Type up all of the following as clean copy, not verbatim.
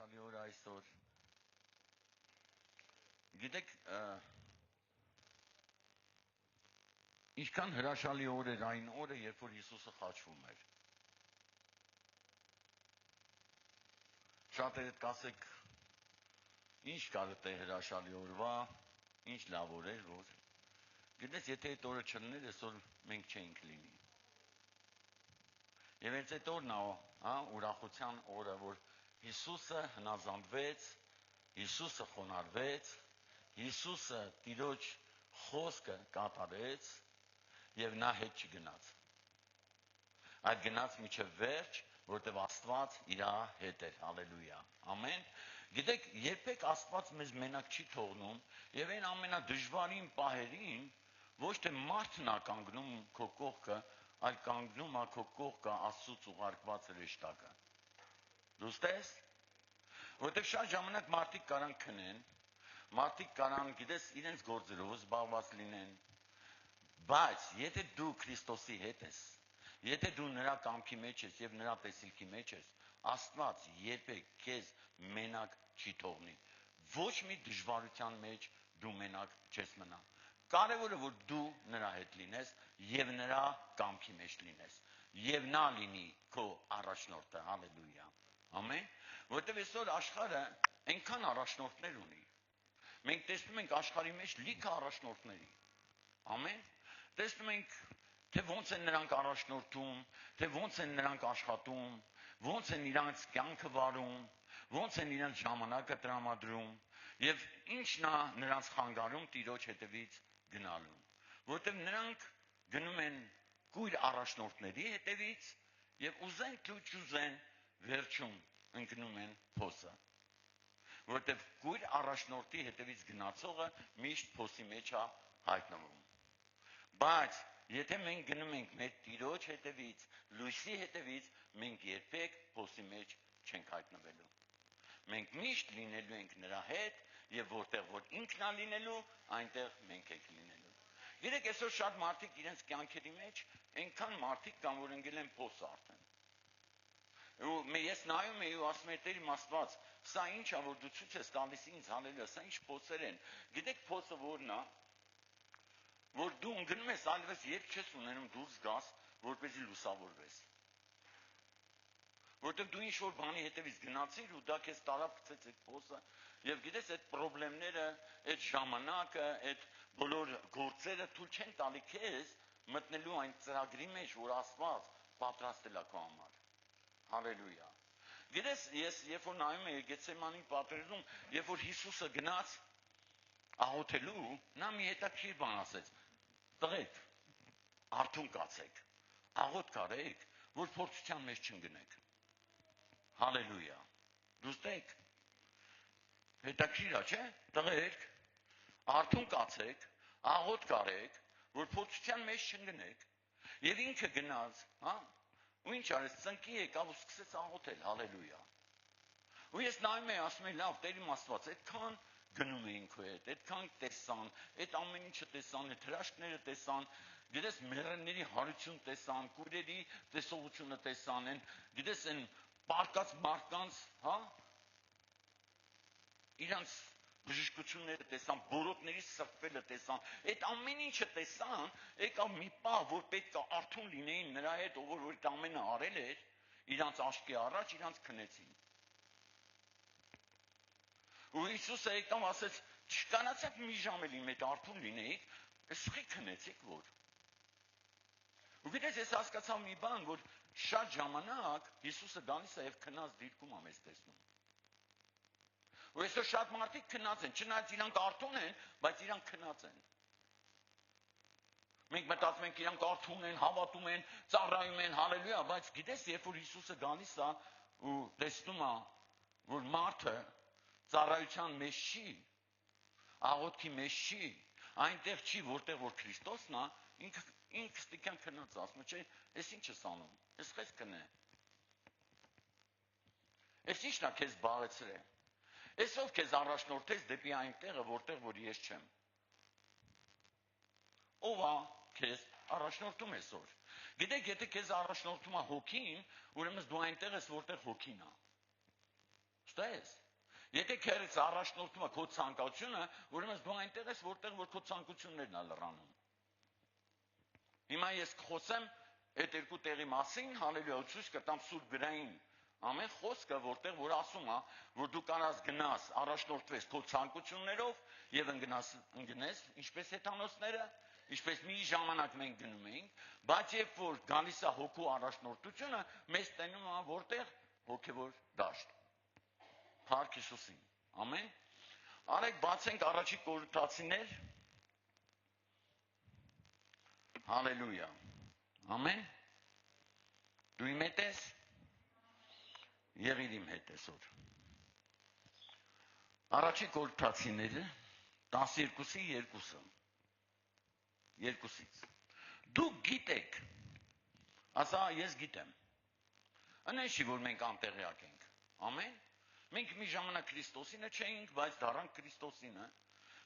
հրաշալի օր այսօր։ Գիտեք, ինչքան հրաշալի օր էր այն օրը, երբ որ Հիսուսը խաչվում էր։ Շատերդ կասեք, ինչ կար է հրաշալի օրվա, ինչ լավ օր էր, որ։ Գիտես, եթե այդ օրը չլիներ, այսօր մենք չէինք լինի։ Եվ հենց այդ օրն է, ուրախության օրը, որ Հիսուսը հնազանդվեց, Հիսուսը խոնարհվեց, Հիսուսը Տիրոջ խոսքը կատարեց եւ նա հետ չգնաց։ Այդ գնաց մինչև վերջ, որտեղ Աստված իր հետ էր։ Հալելույա։ Ամեն։ Գիտեք, երբեք Աստված մեզ մենակ չի թողնում եւ այն ամենադժվարին պահերին ոչ թե մարդն է կանգնում քո կողքը, այլ կանգնում է քո կողքը Աստծուց ուղարկված հրեշտակը։ Դուստես։ Որտեղ շատ ժամանակ մարդիկ կարան քնեն, մարդիկ կարան, գիտես, իրենց գործերով զբաղված լինեն, բայց եթե դու Քրիստոսի հետ ես, եթե դու նրա կամքի մեջ ես եւ նրա տեսիլքի մեջ ես, Աստված երբեք քեզ մենակ չի թողնի։ Ոչ մի դժվարության մեջ դու մենակ չես մնա։ Կարևորը որ դու նրա հետ լինես եւ նրա կամքի մեջ լինես եւ նա լինի քո առաջնորդը։ Հալելույա։ Ամեն։ Որտեղ այսօր աշխարհը այնքան առաջնորդներ ունի։ Մենք տեսնում ենք աշխարհի մեջ լիքը առաջնորդների։ Ամեն։ Տեսնում ենք թե ոնց են նրանք առաջնորդում, թե ոնց են նրանք աշխատում, ոնց են իրանց կյանքը վարում, ոնց են իրանց ժամանակը տրամադրում եւ ինչն է նրանց խանգարում Տիրոջ հետևից գնալու։ Որտեղ նրանք գնում են կույր առաջնորդների հետևից եւ ուզեն թե չուզեն վերջում ընկնում են փոսը։ Որտեղ կույր առաջնորդի հետևից գնացողը միշտ փոսի մեջ է հայտնվում։ Բայց եթե մենք գնում ենք մեր Տիրոջ հետևից, լույսի հետևից, մենք երբեք փոսի մեջ չենք հայտնվելու։ Մենք միշտ լինելու ենք նրա հետ եւ որտեղ որ ինքն է լինելու, այնտեղ մենք ենք լինելու։ Գիտեք, այսօր շատ մարդիկ իրենց կյանքերի մեջ այնքան մարդիկ կան, որ ընկել են փոս արդեն։ Ես նայում եմ ու ասում եմ, Տեր իմ Աստված, սա ինչ է, որ դու ցույց ես տալիս ինձ, հալելույա, սա ինչ փոսեր են։ Գիտեք, փոսը որն է, որ դու ընկնում ես, այլևս երբ չես ունենում դուրս գաս, որպեսզի լուսավորվես։ Որտեղ դու ինչ որ բանի հետևից գնացիր ու դա քեզ տարավ գցեց այդ փոսը, եւ գիտես այդ խնդիրները, այդ ժամանակը, այդ բոլոր գործերը թույլ չեն տալի քեզ մտնելու այն ծրագրի մեջ, որ Աստված պատրաստել է քո համար։ Հալելույա։ Գիտես, ես երբ որ նայում եմ Գեթսեմանի պատերազմում, երբ որ Հիսուսը գնաց աղոթելու, նա մի հետաքրքիր բան ասեց. տղեկ, արթուն կացեք, աղոթք արեք, որ փորձության մեջ չընկնեք։ Հալելույա։ Դուստեք։ Հետաքրքիր է, չէ՞։ Տղեկ, արթուն կացեք, աղոթք արեք, որ փորձության մեջ չընկնեք։ Եվ ինքը գնաց, ու ինչ արեց, ծնկի եկավ ու սկսեց աղոթել, հալելույա։ Ու ես նայում եմ, ասում եմ, լավ, Տեր իմ Աստված, այդքան գնում էին քո հետ, այդքան տեսան, այդ ամեն ինչը տեսան, այդ հրաշքները տեսան, գիտես, մեռելների հարություն տեսան, կուրերի տեսողությունը տեսան, գիտես, այն պարկած մարդկանց, իրանց բժշկությունները տեսան, բորոտների սրբելը տեսան, այդ ամեն ինչը տեսան, եկավ մի պահ, որ պետք է արթուն լինեին նրա հետ, ով որ այդ ամենը արել էր, իրանց աչքի առաջ իրանց քնեցին։ Ու Հիսուսը եկավ ասեց, չկանացեք մի ժամ էլ իմ հետ արթուն լինեիք, այսուխի քնեցիք որ։ Ու գիտես, ես հասկացա մի բան, որ շատ ժամանակ Հիսուսը գալիս է եւ քնած դիրքում է մեզ տեսնում։ Ու այսօր շատ մարդիկ քնած են, չնայած իրանք արթուն են, բայց իրանք քնած են։ Մենք մտածում ենք իրանք արթուն են, հավատում են, ծառայում են, հալելույա, բայց գիտես, երբ որ Հիսուսը գալիս է ու տեսնում է, որ մարդը ծառայության մեջ չի, աղոթքի մեջ չի, այնտեղ չի, որտեղ որ Քրիստոսն է, ինքը ստիքան քնած ասում է, չէ, ես ինչ ես անում, ես խես քնե։ Ես ինչն է քեզ զբաղեցրել։ Այսով քեզ առաջնորդես դեպի այնտեղը, որտեղ որ ես չեմ։ Ով է քեզ առաջնորդում այսօր։ Գիտեք, եթե քեզ առաջնորդում է հոգին, ուրեմն դու այնտեղ ես, որտեղ հոգին է։ Ստես։ Եթե քերից առաջնորդումը քո ցանկությունը, ուրեմն դու այնտեղ ես, որտեղ որ քո ցանկություններն ա լրանում։ Հիմա ես կխոսեմ այդ երկու տեղի մասին, հալելույա, ցույց կտամ Սուրբ գրային ամեն խոսքը, որտեղ որ ասում է, որ դու կարաս գնաս, առաջնորդվես քո ցանկություններով եւ ընկնես, ինչպես հեթանոսները, ինչպես մի ժամանակ մենք գնում էինք, բայց երբ որ գալիս է հոգու առաջնորդությունը, մեզ տենում է որտեղ հոգեվոր դաշտ։ Փառք Հիսուսին։ Ամեն։ Արեք բացենք առաջի Կորինթացիներ։ Հալելույա։ Ամեն։ Դու իմ հետ ես։ Եղիր իմ հետ այսօր։ Առաջի Կորինթացիները 12:2-ը։ Երկուսից։ Դուք գիտեք, ասա ես գիտեմ։ Անեշի որ մենք անտեղյակ ենք։ Ամեն։ Մենք մի ժամանակ Քրիստոսինը չէինք, բայց դառանք Քրիստոսինը։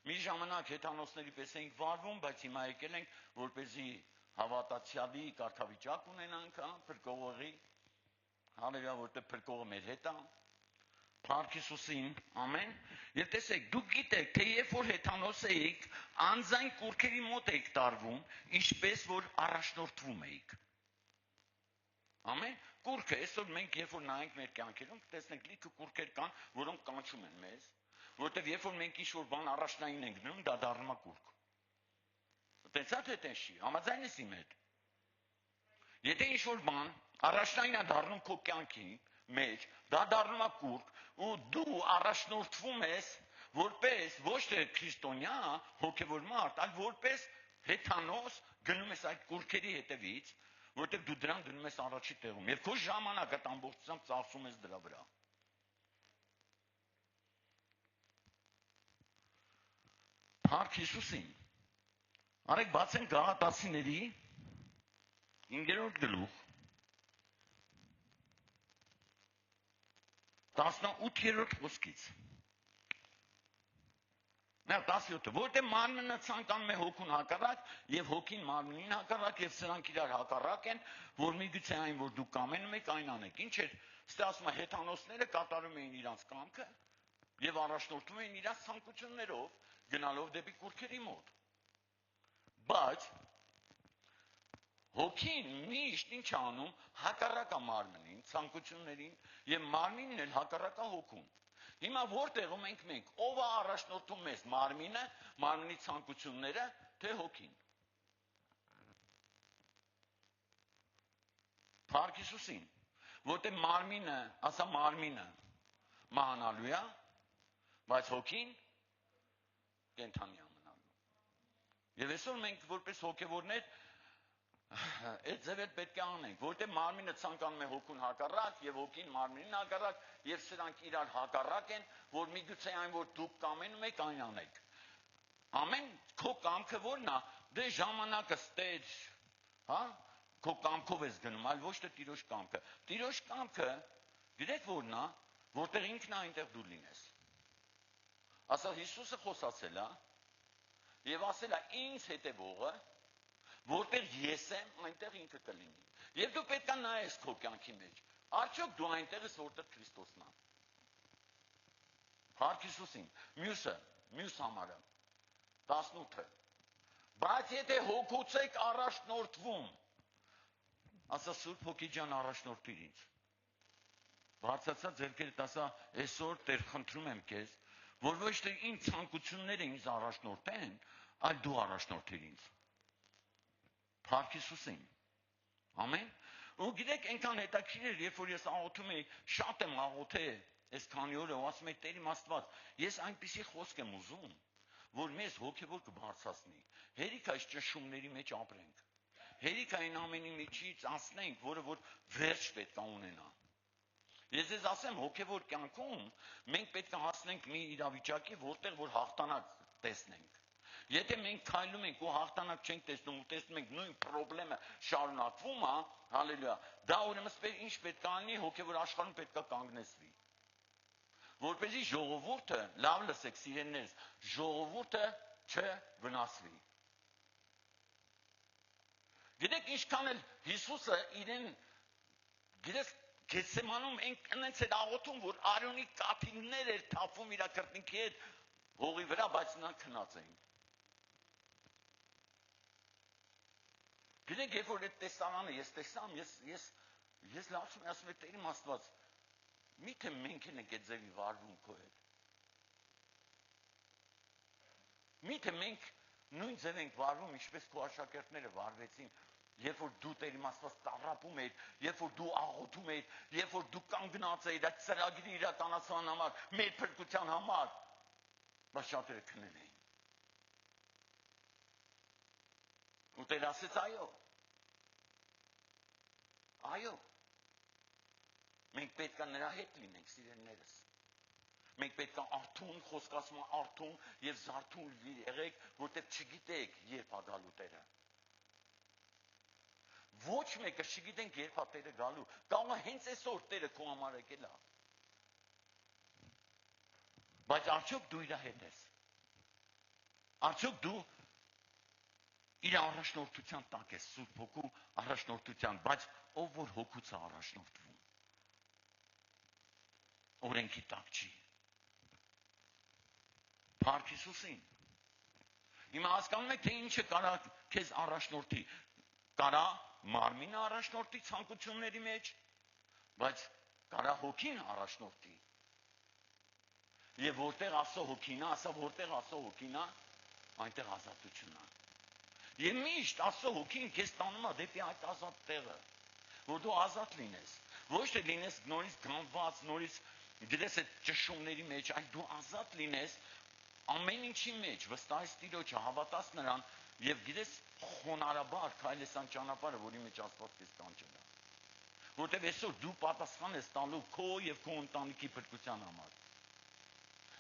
Մի ժամանակ հեթանոսների պես էինք վարվում, բայց հիմա եկել ենք, որպեսզի հավատացյալի կարգավիճակ ունենանք, փրկողի, հալելույա, որտեղ փրկողը մեր հետ է։ Փառք Հիսուսին, ամեն։ Եվ տեսեք, դուք գիտեք, թե երբ որ հեթանոս էիք, անձայն կուրքերի մոտ էիք տարվում, ինչպես որ առաջնորդվում էիք։ Ամեն։ Կուրքը, այսօր մենք երբ որ նայենք մեր կյանքերում, տեսնենք լիքը կուրքեր կան, որոնք կանչում են մեզ, որտեղ երբ որ մենք ինչ-որ բան առաջնային ենք դնում, դա դառնում է կուրք։ Տեսա թե տեսի, համաձայն ես իմ հետ։ Եթե ինչ-որ բան առաջնային է դառնում քո կյանքի մեջ, դա դառնում է կուրք, ու դու առաջնորդվում ես որպես ոչ թե քրիստոնյա, հոգևոր մարդ, այլ որպես հեթանոս գնում ես այդ կուրքերի հետևից, որտեղ դու դրան դնում ես առաջի տեղում, եւ քո ժամանակը ամբողջությամբ ծախսում ես դրա վրա։ Փառք Հիսուսին։ Արեք բացենք Գաղատացիների 5-րդ գլուխ 18-րդ խոսքից։ Նա 17-ը, որտեղ մարմինը ցանկանում է հոգուն հակառակ եւ հոգին մարմնին հակառակ եւ սրանք իրար հակառակ են, որ միգուցե այն որ դուք կամենում եք այն անեք։ Ինչ էր, ստե ասում է հեթանոսները կատարում էին իրանց կամքը եւ առաջնորդվում էին իրանց ցանկություններով, գնալով դեպի կուրքերի մոտ։ Բայց հոգին միշտ ինչ անում, հակառակ է մարմնին, ցանկություններին եւ մարմինն էլ հակառակ է հոգուն։ Հիմա որտեղում ենք մենք, ով է առաջնորդում մեզ, մարմինը, մարմնի ցանկությունները, թե հոգին։ Փառք Հիսուսին, որտեղ մարմինը, ասա մարմինը մահանալու է, բայց հոգին կենդանի է մնալու։ Եվ այսօր մենք որպես հոգևորներ այդ ձևեր պետք է անենք, որտեղ մարմինը ցանկանում է հոգուն հակառակ եւ հոգին մարմինին հակառակ եւ սրանք իրար հակառակ են, որ միգուցե այն որ դուք կամենում եք այն անեք։ Ամեն քո կամքը որն է, դե ժամանակը ստեր, հա, քո կամքով ես գնում, այլ ոչ թե Տիրոջ կամքը։ Տիրոջ կամքը գիտեք որն է, որտեղ ինքն է այնտեղ դու լինես։ Ասա Հիսուսը խոսացել է եւ ասել է ինձ հետևողը որտեղ ես եմ, այնտեղ ինքը կլինի։ Եվ դու պետք է նայես քո կյանքի մեջ։ Արդյոք դու այնտեղ ես, որտեղ Քրիստոսն է։ Փառք Հիսուսին։ Մյուս համարը 18-ը։ Բայց եթե հոգուց եք առաջնորդվում, ասա Սուրբ Հոգի ջան առաջնորդիր ինձ։ Բարձրացած ձեռքերդ ասա, այսօր Տեր խնդրում եմ քեզ, որ ոչ թե ինձ ցանկությունները ինձ առաջնորդեն, այլ դու առաջնորդիր ինձ։ Փառք Հիսուսին։ Ամեն։ Ու գիտեք, այնքան հետաքրքիր էր, երբ որ ես աղոթում էի, շատ եմ աղոթել, այս քանի օր ու ասում եմ Տեր իմ Աստված, ես այնպիսի խոսք եմ ուզում, որ մեզ հոգևոր կբարձրացնի։ Հերիք այս ճնշումների մեջ ապրենք։ Հերիք այն ամենի միջից անցնենք, որը որ վերջ պետք է ունենա։ Ես ձեզ ասեմ, հոգևոր կյանքում մենք պետք է հասնենք մի իրավիճակի, որտեղ որ հաղթանակ տեսնենք։ Եթե մենք քայլում ենք ու հաղթանակ չենք տեսնում ու տեսնում ենք նույն խնդրը շարունակվում է, հալելույա, դա ուրեմն ինչ պետք է անի, հոգևոր աշխարհում պետք է կանգնեցվի։ Որպեսզի ժողովուրդը, լավ լսեք սիրելիներս, ժողովուրդը չվնասվի։ Գիտեք ինչքան էլ Հիսուսը իրեն, գիտեք Գեցեմանում այնց էր աղոթում, որ Արոնի կաթիլներ էր թափում իր կրտնքի հետ հողի վրա, բայց նա քնած էին։ Գիտեք, երբ որ այդ տեսարանը ես տեսամ, ես լացում եմ, ասում եմ, Տեր իմ Աստված, միթե մենք ենք այդ ձևի վարվում քո հետ։ Միթե մենք նույն ձև ենք վարվում, ինչպես քո աշակերտները վարվեցին, երբ որ դու Տեր իմ Աստված տառապում էիր, երբ որ դու աղոթում էիր, երբ որ դու կանգնած էիր այդ ծրագրի իրականացման համար, մեր փրկության համար, բայց շատերը քնել էին։ Ու Տեր ասեց այո, մենք պետք է նրա հետ լինենք, սիրելիներս։ Մենք պետք է արթուն, խոսքասում արթուն եւ զարթուն եղեք, որտեղ չգիտեք երբ է գալու Տերը։ Ոչ մեկը չգիտենք երբ է Տերը գալու, կարող է հենց այսօր Տերը քո համար եկել է։ Բայց արդյոք դու իր հետ ես։ Արդյոք դու իր առաջնորդության տակ ես, Սուրբ Հոգու առաջնորդության, բայց ով որ հոգուց է առաջնորդվում։ Օրենքի տակ չի։ Փառք Հիսուսին։ Հիմա հասկանում եք, թե ինչը կարա քեզ առաջնորդի։ Կարա մարմինը առաջնորդի ցանկությունների մեջ, բայց կարա հոգին առաջնորդի։ Եվ որտեղ Աստծո հոգին է, ասա որտեղ Աստծո հոգին է, այնտեղ ազատություն է։ Եվ միշտ Աստծո հոգին քեզ տանում է դեպի այդ ազատ տեղը, որ դու ազատ լինես, ոչ թե լինես նորից գանված, նորից գիտես այդ ճշումների մեջ, այլ դու ազատ լինես ամեն ինչի մեջ, վստահես Տիրոջը, հավատաս նրան եւ գիտես խոնարհաբար քայլես այն ճանապարհը, որի մեջ Աստված քեզ կանչել է։ Որտեղ այսօր դու պատասխան ես տալու քո եւ քո ընտանիքի փրկության համար։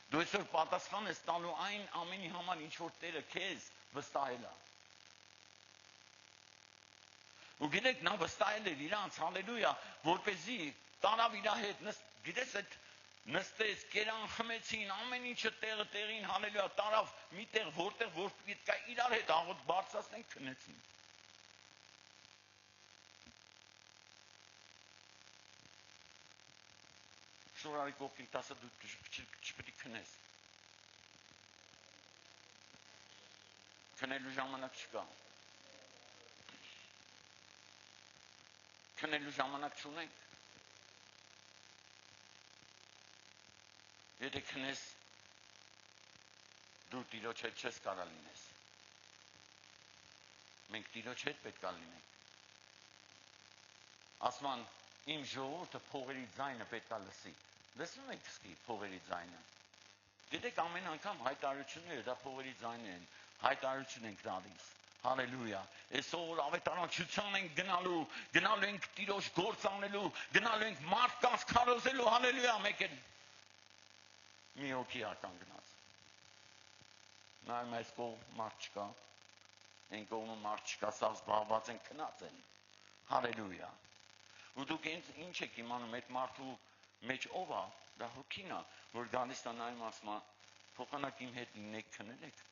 Դու այսօր պատասխան ես տալու այն ամենի համար, ինչ որ Տերը քեզ վստահել է։ Ու գիտեք, նա վստահել էր իրանց, հալելույա, որպեսզի տարավ իր հետ, գիտես այդ նստեց, կերան խմեցին, ամեն ինչը տեղը տեղին, հալելույա, տարավ մի տեղ, որտեղ որ պետք է իրար հետ աղոթ բարձրացնեն, քնեցին։ Շնորհալի կողքին տասը դու չպետք է քնես։ Քնելու ժամանակ չկա։ Քնելու ժամանակ չունենք։ Եթե քնես, դու Տիրոջ հետ չես կարա լինես։ Մենք Տիրոջ հետ պետք է լինենք։ Ասման, իմ ժողովուրդը փողերի ձայնը պետք է լսի։ Լսում եք սկի փողերի ձայնը։ Գիտեք, ամեն անգամ հայտարարությունները դա փողերի ձայնն են, հայտարարություն ենք տալիս։ Հալելույա։ Այսօր ավետարանչության ենք գնալու ենք Տիրոջ գործ անելու, գնալու ենք մարդկանց քարոզելու, հալելույա, մեկ էլ մի հոգի ականգնած։ Նայում այս կողմ մարդ չկա, այն կողմը մարդ չկա, սա զբաղված են քնած են։ Հալելույա։ Ու դուք ինչ եք իմանում, այդ մարդու մեջ ով է, դա հոգին է, որ գալիս է նայում ասում է, փոխանակ իմ հետ լինեք, քնելեք։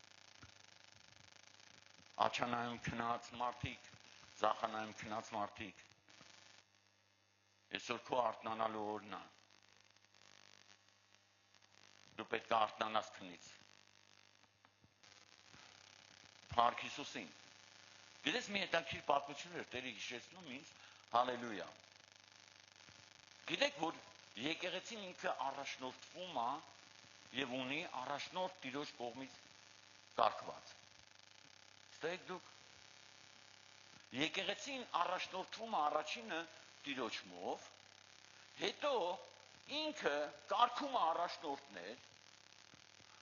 Աչանայում քնած մարդիկ, ծախանայում քնած մարդիկ։ Այսօր քո արթնանալու օրն է։ Դու պետք է արթնանաս քնից։ Փառք Հիսուսին։ Գիտես մի հետաքրքիր պատմություն էր Տերը հիշեցնում ինձ, հալելույա։ Գիտեք, որ եկեղեցին ինքը առաջնորդվում է եւ ունի առաջնորդ Տիրոջ կողմից կարգված։ Ստեք դուք։ Եկեղեցին առաջնորդվում է առաջինը Տիրոջմով, հետո ինքը կարգում է առաջնորդներ,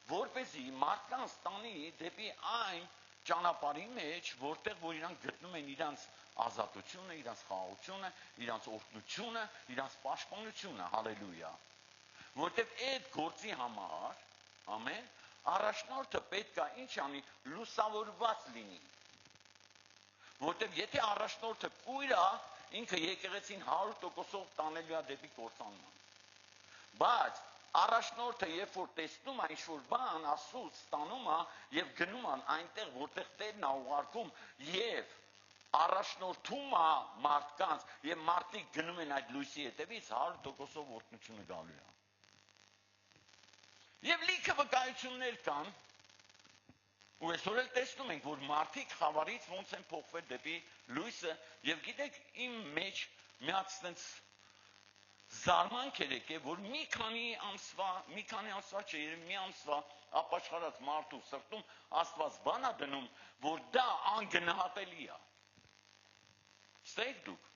որպեսզի մարդկանց տանի դեպի այն ճանապարհի մեջ, որտեղ որ իրանք գտնում են իրանց ազատությունը, իրանց խաղաղությունը, իրանց օրհնությունը, իրանց պաշտպանությունը, հալելույա։ Որտեղ այդ գործի համար, ամեն, առաջնորդը պետք է ինչ անի, լուսավորված լինի։ Որտեղ եթե առաջնորդը կույր է, ինքը եկեղեցին 100% տանելու է դեպի կործանման։ Բայց առաջնորդը երբ որ տեսնում է ինչ-որ բան, Աստծուց ստանում է եւ գնում է այնտեղ, որտեղ Տերն է ուղարկում եւ առաջնորդում է մարդկանց եւ մարդիկ գնում են այդ լույսի հետևից 100%-ով օրհնությունը գալու է։ Եվ լիքը վկայություններ կան, ու այսօր էլ տեսնում ենք, որ մարդիկ խավարից ոնց են փոխվել դեպի լույսը, եւ գիտեք, իմ մեջ միած տենց զարմանք եկե, որ մի քանի ամսվա չէ, երբ մի ամսվա ապաշխարած մարդու սրտում Աստված բան է դնում, որ դա անգնահատելի է։ Ստեյք դուք։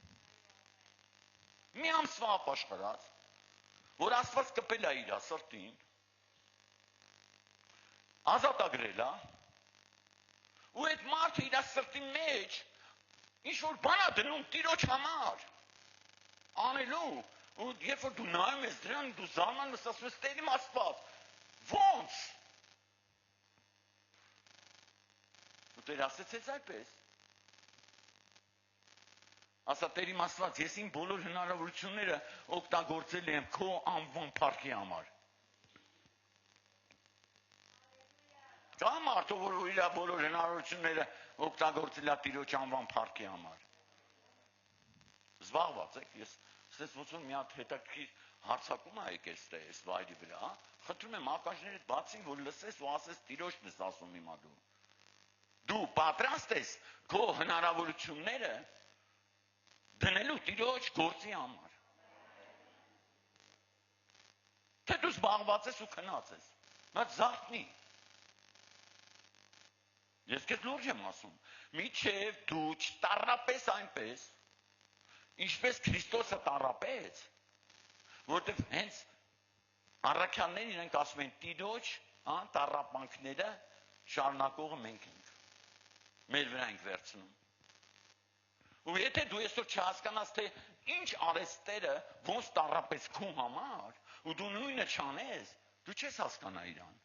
Մի ամսվա ապաշխարած, որ Աստված կպել է իր սրտին, ազատագրել է, ու այդ մարդը իր սրտի մեջ ինչ-որ բան է դնում Տիրոջ համար, անելու, ու երբ որ դու նայում ես դրան, դու զարմանում ես, ասում ես Տեր իմ Աստված, ո՞նց։ Ու Տեր ասեց այդպես։ Ասա Տեր իմ Աստված, ես իմ բոլոր հնարավորությունները օգտագործել եմ քո անվան փառքի համար։ Կա մարդը, որ իր բոլոր հնարավորությունները օգտագործել է Տիրոջ անվան փառքի համար։ Զբաղված եք, ես ասես ոնց որ մի հատ հետաքրքիր հարցակում ա եկել այս վայրի վրա, խնդրում եմ ականջներդ բացին, որ լսես ու ասես Տիրոջն ես ասում հիմա դու։ Դու պատրաստ ես քո հնարավորությունները դնելու Տիրոջ գործի համար։ Թե դու զբաղված ես ու քնած ես։ Նա զարթնի։ Ես քեզ լուրջ եմ ասում, միչև դու չտառապես այնպես, ինչպես Քրիստոսը տառապեց, որտեղ հենց առաքյալներն իրենք ասում են Տիրոջ տառապանքները շարունակողը մենք ենք, մեր վրա ենք վերցնում։ Ու եթե դու այսօր չհասկանաս, թե ինչ արեց Տերը, ոնց տառապեց քո համար, ու դու նույնը չանես, դու չես հասկանա իրան։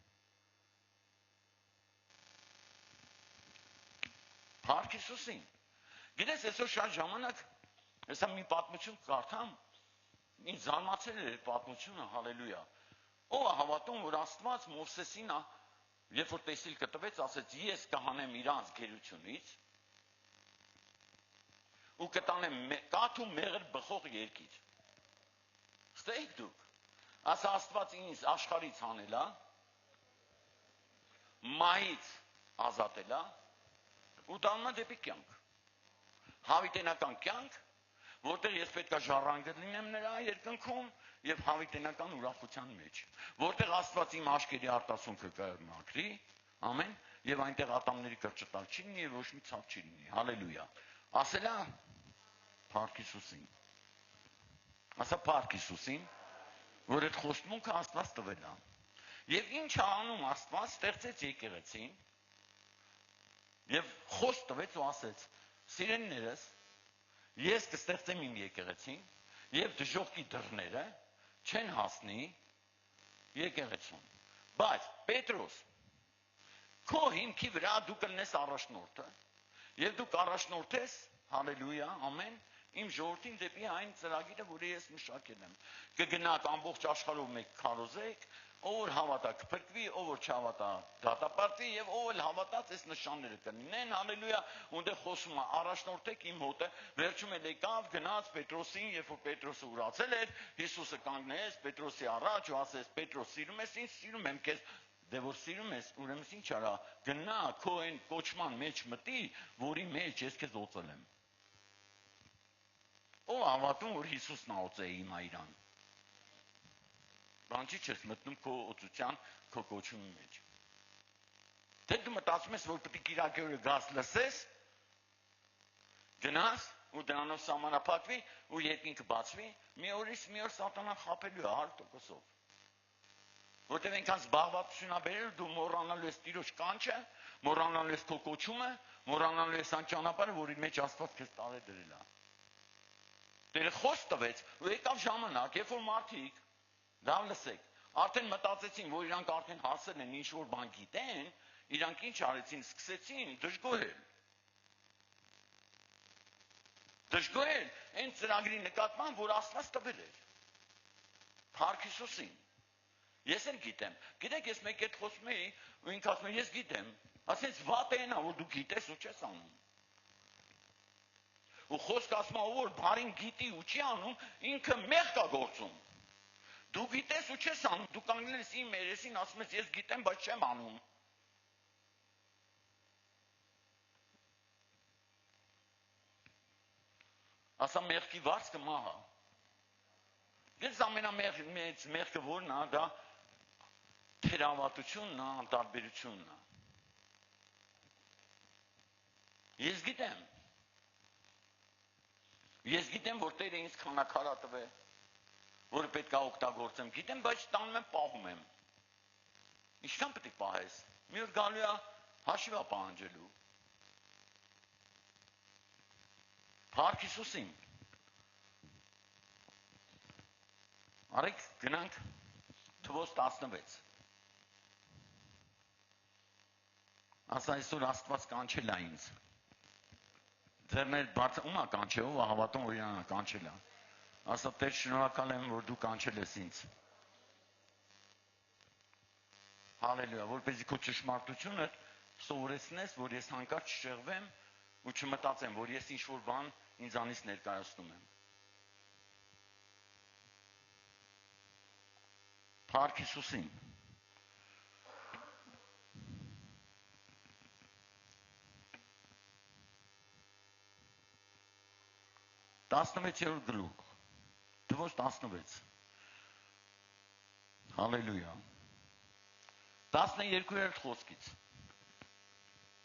Փառք Հիսուսին։ Գիտես, այսօր շատ ժամանակ հեսա մի պատմություն կարդամ, ինձ զարմացել էր պատմությունը, հալելույա։ Ով է հավատում, որ Աստված Մովսեսին, երբ որ տեսիլքը տվեց, ասեց, ես կհանեմ իրանց գերությունից ու կտանեմ կաթ ու մեղր բխող երկիր։ Ստեյք դուք։ Ասա Աստված ինձ աշխարհից հանելա, մահից ազատելա ու տանումա դեպի կյանք։ Հավիտենական կյանք, որտեղ ես պետք է ժառանգել լինեմ նրա երկնքում եւ հավիտենական ուրախության մեջ, որտեղ Աստված իմ աշկերի արտասունքը կմաքրի, ամեն, եւ այնտեղ ատամների կրճտալ չի լինի եւ ոչ մի ցավ չի լինի։ Հալելույա։ Ասելա Փառք Հիսուսին։ Ասա Փառք Հիսուսին, որ այդ խոստմունքը Աստված տվել է։ Եվ ինչ է անում Աստված, ստեղծեց եկեղեցին եւ խոսք տվեց ու ասեց. Սիրելիներս, ես կստեղծեմ իմ եկեղեցին եւ դժոխքի դռները չեն հասնի եկեղեցուն։ Բայց Պետրոս, քո հիմքի վրա դու կլնես առաջնորդը եւ դու կառաջնորդես, հալելույա, ամեն, իմ ժողովրդին դեպի այն ծրագիրը, որը ես մշակել եմ։ Կգնաք ամբողջ աշխարհով մեկ քարոզեք, ով որ հավատա կփրկվի, ով որ չհավատա դատապարտվի եւ ով էլ հավատաց այս նշանները կլինեն, հալելույա, ունդեղ խոսում է առաջնորդեք իմ հոտը, վերջում էլ եկավ, գնաց Պետրոսին, երբ որ Պետրոսը ուրացել էր, Հիսուսը կանգնեց Պետրոսի առաջ ու ասեց. Պետրոս, սիրում ես ինձ, սիրում եմ քեզ, դե որ սիրում ես, ուրեմն ինչ արա, գնա քո այն կոչման մեջ մտի, որի մեջ ես քեզ օծել եմ։ Ով հավատում, որ Հիսուսն է օծել հիմա իրան։ Բան չի չես մտնում քո օծության, քո կոչումի մեջ։ Թե դու մտածում ես, որ պետք է Կիրակի օրը գաս լսես, գնաս ու դրանով սահմանափակվի ու երկինքը բացվի, մի օրից մի օր սատանան խաբելու է 100%-ով։ Որտեղ այնքան զբաղվածություն ա բերել, դու մոռանալու ես Տիրոջ կանչը, մոռանալու ես քո կոչումը, մոռանալու ես այն ճանապարհը, որի մեջ Աստված քեզ տարել դրել է։ Տերը խոսք տվեց ու եկավ ժամանակ, երբ որ մարդիկ դա լսեք, արդեն մտածեցին, որ իրանք արդեն հասել են ինչ-որ բան գիտեն, իրանք ինչ արեցին, սկսեցին դժգոհել։ Դժգոհել այն ծրագրի նկատմամբ, որ Աստված տվել էր։ Փառք Հիսուսին։ Ես էլ գիտեմ։ Գիտեք, ես մեկ հետ խոսում էի, ու ինքը ասում է, ես գիտեմ։ Ասենց վատ է նա, որ դու գիտես ու չես անում։ Ու խոսք ասում ով որ բարին գիտի ու չի անում, ինքը մեղք է գործում։ Դու գիտես ու չես անում, դու կանգնել ես իմ երեսին, ասում ես ես գիտեմ, բայց չեմ անում։ Ասա մեղքի վարձքը մահա։ Ես ամենամեծ մեղքը որն է, դա թերավատությունն է, անտարբերությունն է։ Ես գիտեմ, որ Տերը ինձ քանակարա տվել, որը պետք է օգտագործեմ, գիտեմ, բայց տանում եմ, պահում եմ։ Ինչքան պետք է պահես։ Մի օր գալու է հաշիվա պահանջելու։ Փառք Հիսուսին։ Արեք գնանք Թվոց 16։ Ասա այսօր Աստված կանչել է ինձ։ Ձերներ բաց ումա կանչել, ով հավատում որ իրանա կանչել է։ Ասա Տեր շնորհակալ եմ, որ դու կանչել ես ինձ։ Հալելույա, որպեսզի քո ճշմարտությունը սովորեցնես, որ ես հանկարծ չշեղվեմ ու չմտածեմ, որ ես ինչ-որ բան ինձանից ներկայացնում եմ։ Փառք Հիսուսին։ Տասնվեցերորդ գլուխ, Թվոց 16։ Հալելույա։ 12-րդ խոսքից։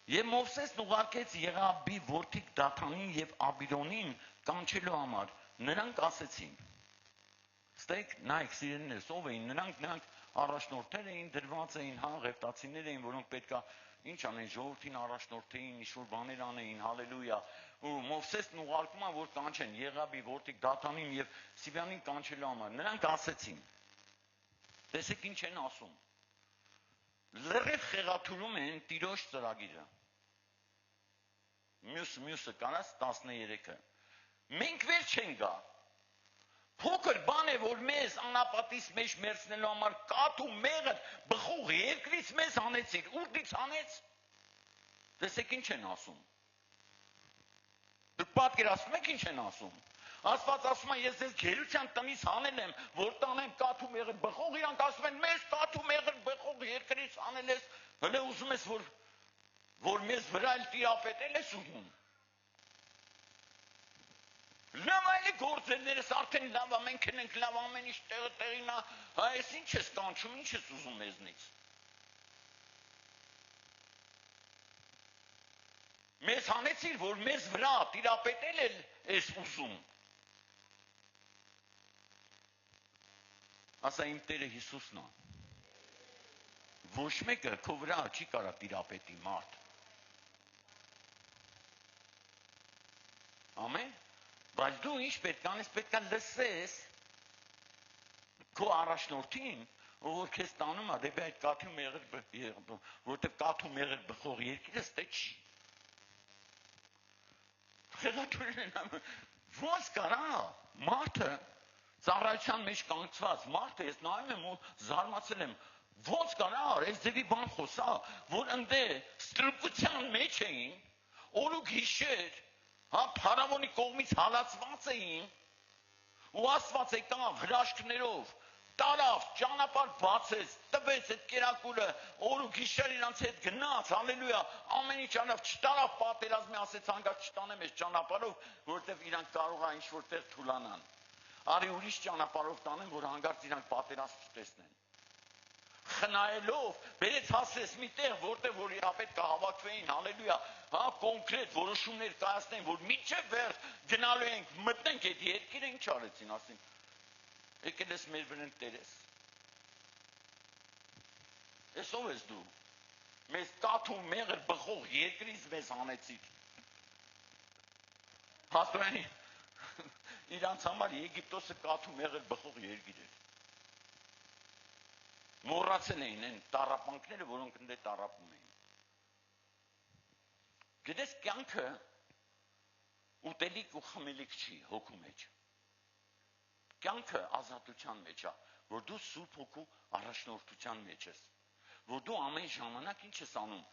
Եվ Մովսեսն ուղարկեց Եղաբի որդիք Դաթանին եւ Աբիրոնին կանչելու համար, նրանք ասեցին. Ստեք նայեք սիրելիներս, ով էին նրանք առաջնորդներ էին, դրված էին, ղևտացիներ էին, որոնք պետքա ինչ անեն, ժողովրդին առաջնորդեին, ինչ-որ բաներ անեին, հալելույա։ Ու Մովսեսն ուղարկում է, որ կանչեն Եղաբի որդիք Դաթանին եւ Սիվյանին կանչելու համար։ Նրանք ասեցին. տեսեք ինչ են ասում։ Լրիվ խեղաթյուրում են Տիրոջ ծրագիրը։ Մյուսը կանաս 13-ը։ Մենք վեր չեն գա։ Փոքր բան է, որ մեզ անապատից մեջ մերցնելու համար կաթ ու մեղր բխող երկրից մեզ հանեցիր, ուտից հանեց։ Տեսեք ինչ են ասում։ Դուք պատկերացնում եք ինչ են ասում։ Աստված ասում է ես ձեզ գերության տնից հանել եմ, որ տանեմ կաթ ու մեղր բխող, իրանք ասում են մեզ կաթ ու մեղր բխող երկրից հանել ես, հələ ուզում ես որ մեզ վրա էլ տիրապետել ես ուզում։ Լավ այլի գործերներս արդեն լավ, մենք ենք լավ, ամեն ինչ տեղին է, այս ինչ ես կանչում, ինչ ես ուզում մեզնից։ Մեզ հանեցիր, որ մեզ վրա տիրապետել ես ուզում։ Ասա իմ Տերը Հիսուսն է։ Ոչ մեկը քո վրա չի կարա տիրապետի մարդ։ Ամեն։ Բայց դու ինչ պետք անես, պետք է լսես քո առաջնորդին, որ քեզ տանում է դեպի այդ կաթի մեղր, որտեղ կաթ ու մեղր բխող երկիրը ստե չի։ Ոնց կարա մարդը ծառայության մեջ կանգնած մարդը ես նայում եմ ու զարմացել եմ, ոնց կարա այս ձևի բան խոսա, որ ընդ ստրկության մեջ էին, օր ու գիշեր, փարավոնի կողմից հալածված էին, ու Աստված եկավ հրաշքներով, տարավ, ճանապարհ բացեց, տվեց այդ կերակուրը, օր ու գիշեր իրանց հետ գնաց, հալելույա, ամեն ինչ անավ, չտարավ պատերազմի, ասեց հանկարծ չտանեմ այս ճանապարհով, որովհետև իրանք կարող է ինչ-որ տեղ թուլանան։ Արի ուրիշ ճանապարհով տանեն, որ հանկարծ իրանք պատերազմ չտեսնեն։ Խնայելով, բերեց հասեց մի տեղ, որտեղ որ իրապետ կհավաքվեին, հալելույա, կոնկրետ որոշումներ կայացնեն, որ մինչև վերջ գնալու ենք, մտնենք այդ երկիրը, ինչ արեցին, ասին։ Եկել ես մեր վրան Տերես։ Ես ով ես դու։ Մեզ կաթ ու մեղր բխող երկրից մեզ հանեցիր։ Հաստորեն իրանց համար Եգիպտոսը կաթ ու մեղր բխող երկիր էր։ Մոռացել էին այն տառապանքները, որոնք ընդ տառապում էին։ Գիտես կյանքը ուտելիք ու խմելիք չի հոգու մեջ։ Կյանքը ազատության մեջ է, որ դու Սուրբ Հոգու առաջնորդության մեջ ես, որ դու ամեն ժամանակ ինչ ես անում,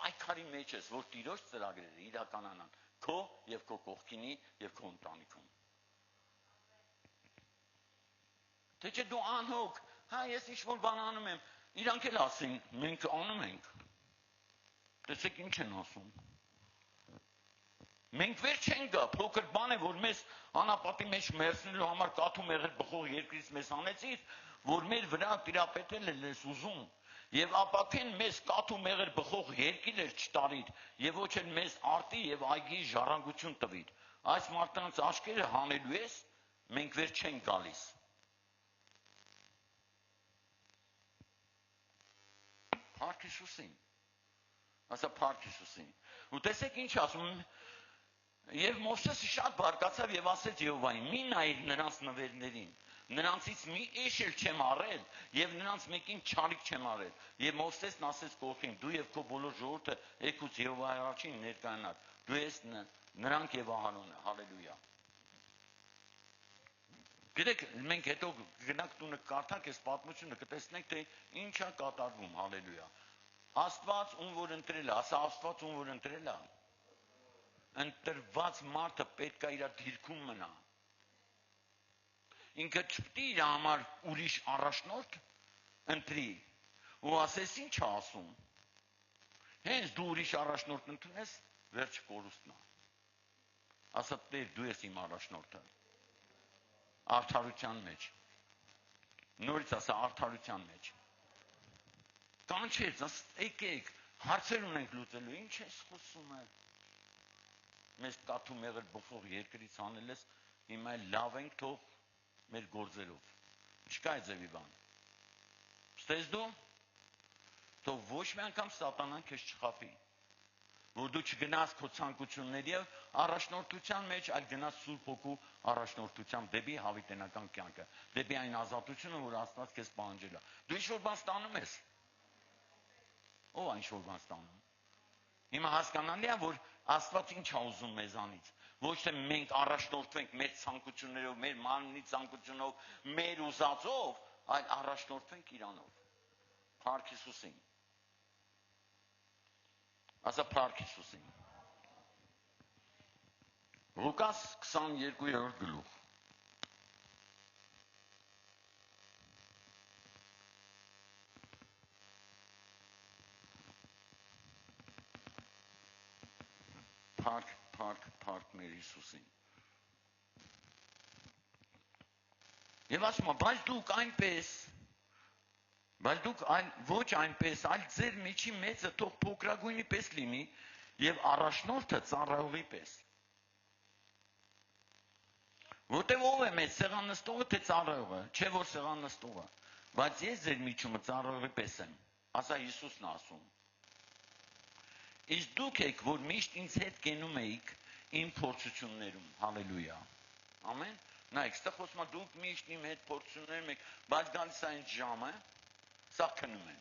պայքարի մեջ ես, որ Տիրոջ ծրագրերը իրականանան Քո եւ քո կողքինի եւ քո ընտանիքում։ Թե չէ դու անհոգ, հա ես ինչ-որ բան անում եմ, իրանք էլ ասին, մենք անում ենք։ Տեսեք ինչ են ասում։ Մենք վեր չենք գա, փոքր բան է, որ մեզ անապատի մեջ մերցնելու համար կաթու մեղր բխող երկրից մեզ անեցիր, որ մեր վրա տիրապետել ես ուզում, եւ ապակեն մեզ կաթու մեղր բխող երկիր էր չտարիր, եւ ոչ էլ մեզ արտի եւ այգի ժառանգություն տվիր։ Այս մարդկանց աչքերը հանելու ես, մենք վեր չենք գալիս։ Փառք Հիսուսին։ Ասա փառք Հիսուսին։ Ու տեսեք ինչ ասում։ Եվ Մովսեսը շատ բարկացավ եւ ասեց Եհովային. մի նայիր նրանց նվերներին, նրանցից մի էշ էլ չեմ առել եւ նրանց մեկին չարիք չեմ արել։ Եվ Մովսեսն ասեց Կորխին. դու եւ քո բոլոր ժողովուրդը եկուց Եհովայի առաջին ներկայանալ։ Դու ես նրանք եւ Ահարոնը։ Հալելույա։ Գիտեք, մենք հետո գնանք տունը կարդանք այս պատմությունը, կտեսնենք թե ինչ է կատարվում։ Հալելույա։ Աստված ում որ ընտրել է, ասա Աստված ում որ ընտրել է։ Ընտրված մարդը պետք է իր դիրքում մնա։ Ինքը չպետք է իր համար ուրիշ առաջնորդ ընտրի ու ասես ինչ է ասում։ Հենց դու ուրիշ առաջնորդ ընդունես, վերջ կորուստն է։ Ասա Տեր, դու ես իմ առաջնորդը։ Արդարության մեջ։ Նորից ասա արդարության մեջ։ Կանչեց, եկեք, հարցեր ունենք լուծելու, ինչ ես խոսում է։ Մեզ կաթու մեղր բխող երկրից անել ես, հիմա լավ ենք թող մեր գործերով։ Չկա է ձևի բան։ Ստես դու, թող ոչ մի անգամ սատանան քեզ չխաբի, որ դու չգնաս քո ցանկությունների առաջնորդության մեջ, այլ գնաս Սուրբ Հոգու առաջնորդությամբ դեպի հավիտենական կյանքը, դեպի այն ազատությունը, որ Աստված քեզ պահանջել է։ Դու ինչ-որ բան ստանում ես։ Ո՞վ այն ինչ-որ բան ստանում։ Հիմա հասկանալի է, որ Աստված ինչ է ուզում մեզանից։ Ոչ թե մենք առաջնորդվենք մեր ցանկություններով, մեր մարմնի ցանկությունով, մեր ուզածով, այլ առաջնորդվենք Իրանով։ Փառք Հիսուսին։ Ասա փառք Հիսուսին։ Լուկաս 22-րդ գլուխ։ Փառք մեր Հիսուսին։ Եվ ասում է, բայց դուք այնպես, բայց դուք ոչ այնպես, այլ ձեր միջի մեծը թող փոքրագույնի պես լինի եւ առաջնորդը ծառայողի պես։ Որտեւ ով է մեծ, սեղան նստողը թե ծառայողը, չէ որ սեղան նստողը, բայց ես ձեր միջումը ծառայողի պես եմ։ Ասա Հիսուսն ասում։ Իսկ դուք եք, որ միշտ ինձ հետ կենում էիք իմ փորձություններում, հալելույա, ամեն, նայք, ստեղ խոսում է դուք միշտ իմ հետ փորձություններում եք, բայց գալիս է այն ժամը, սա քնում են,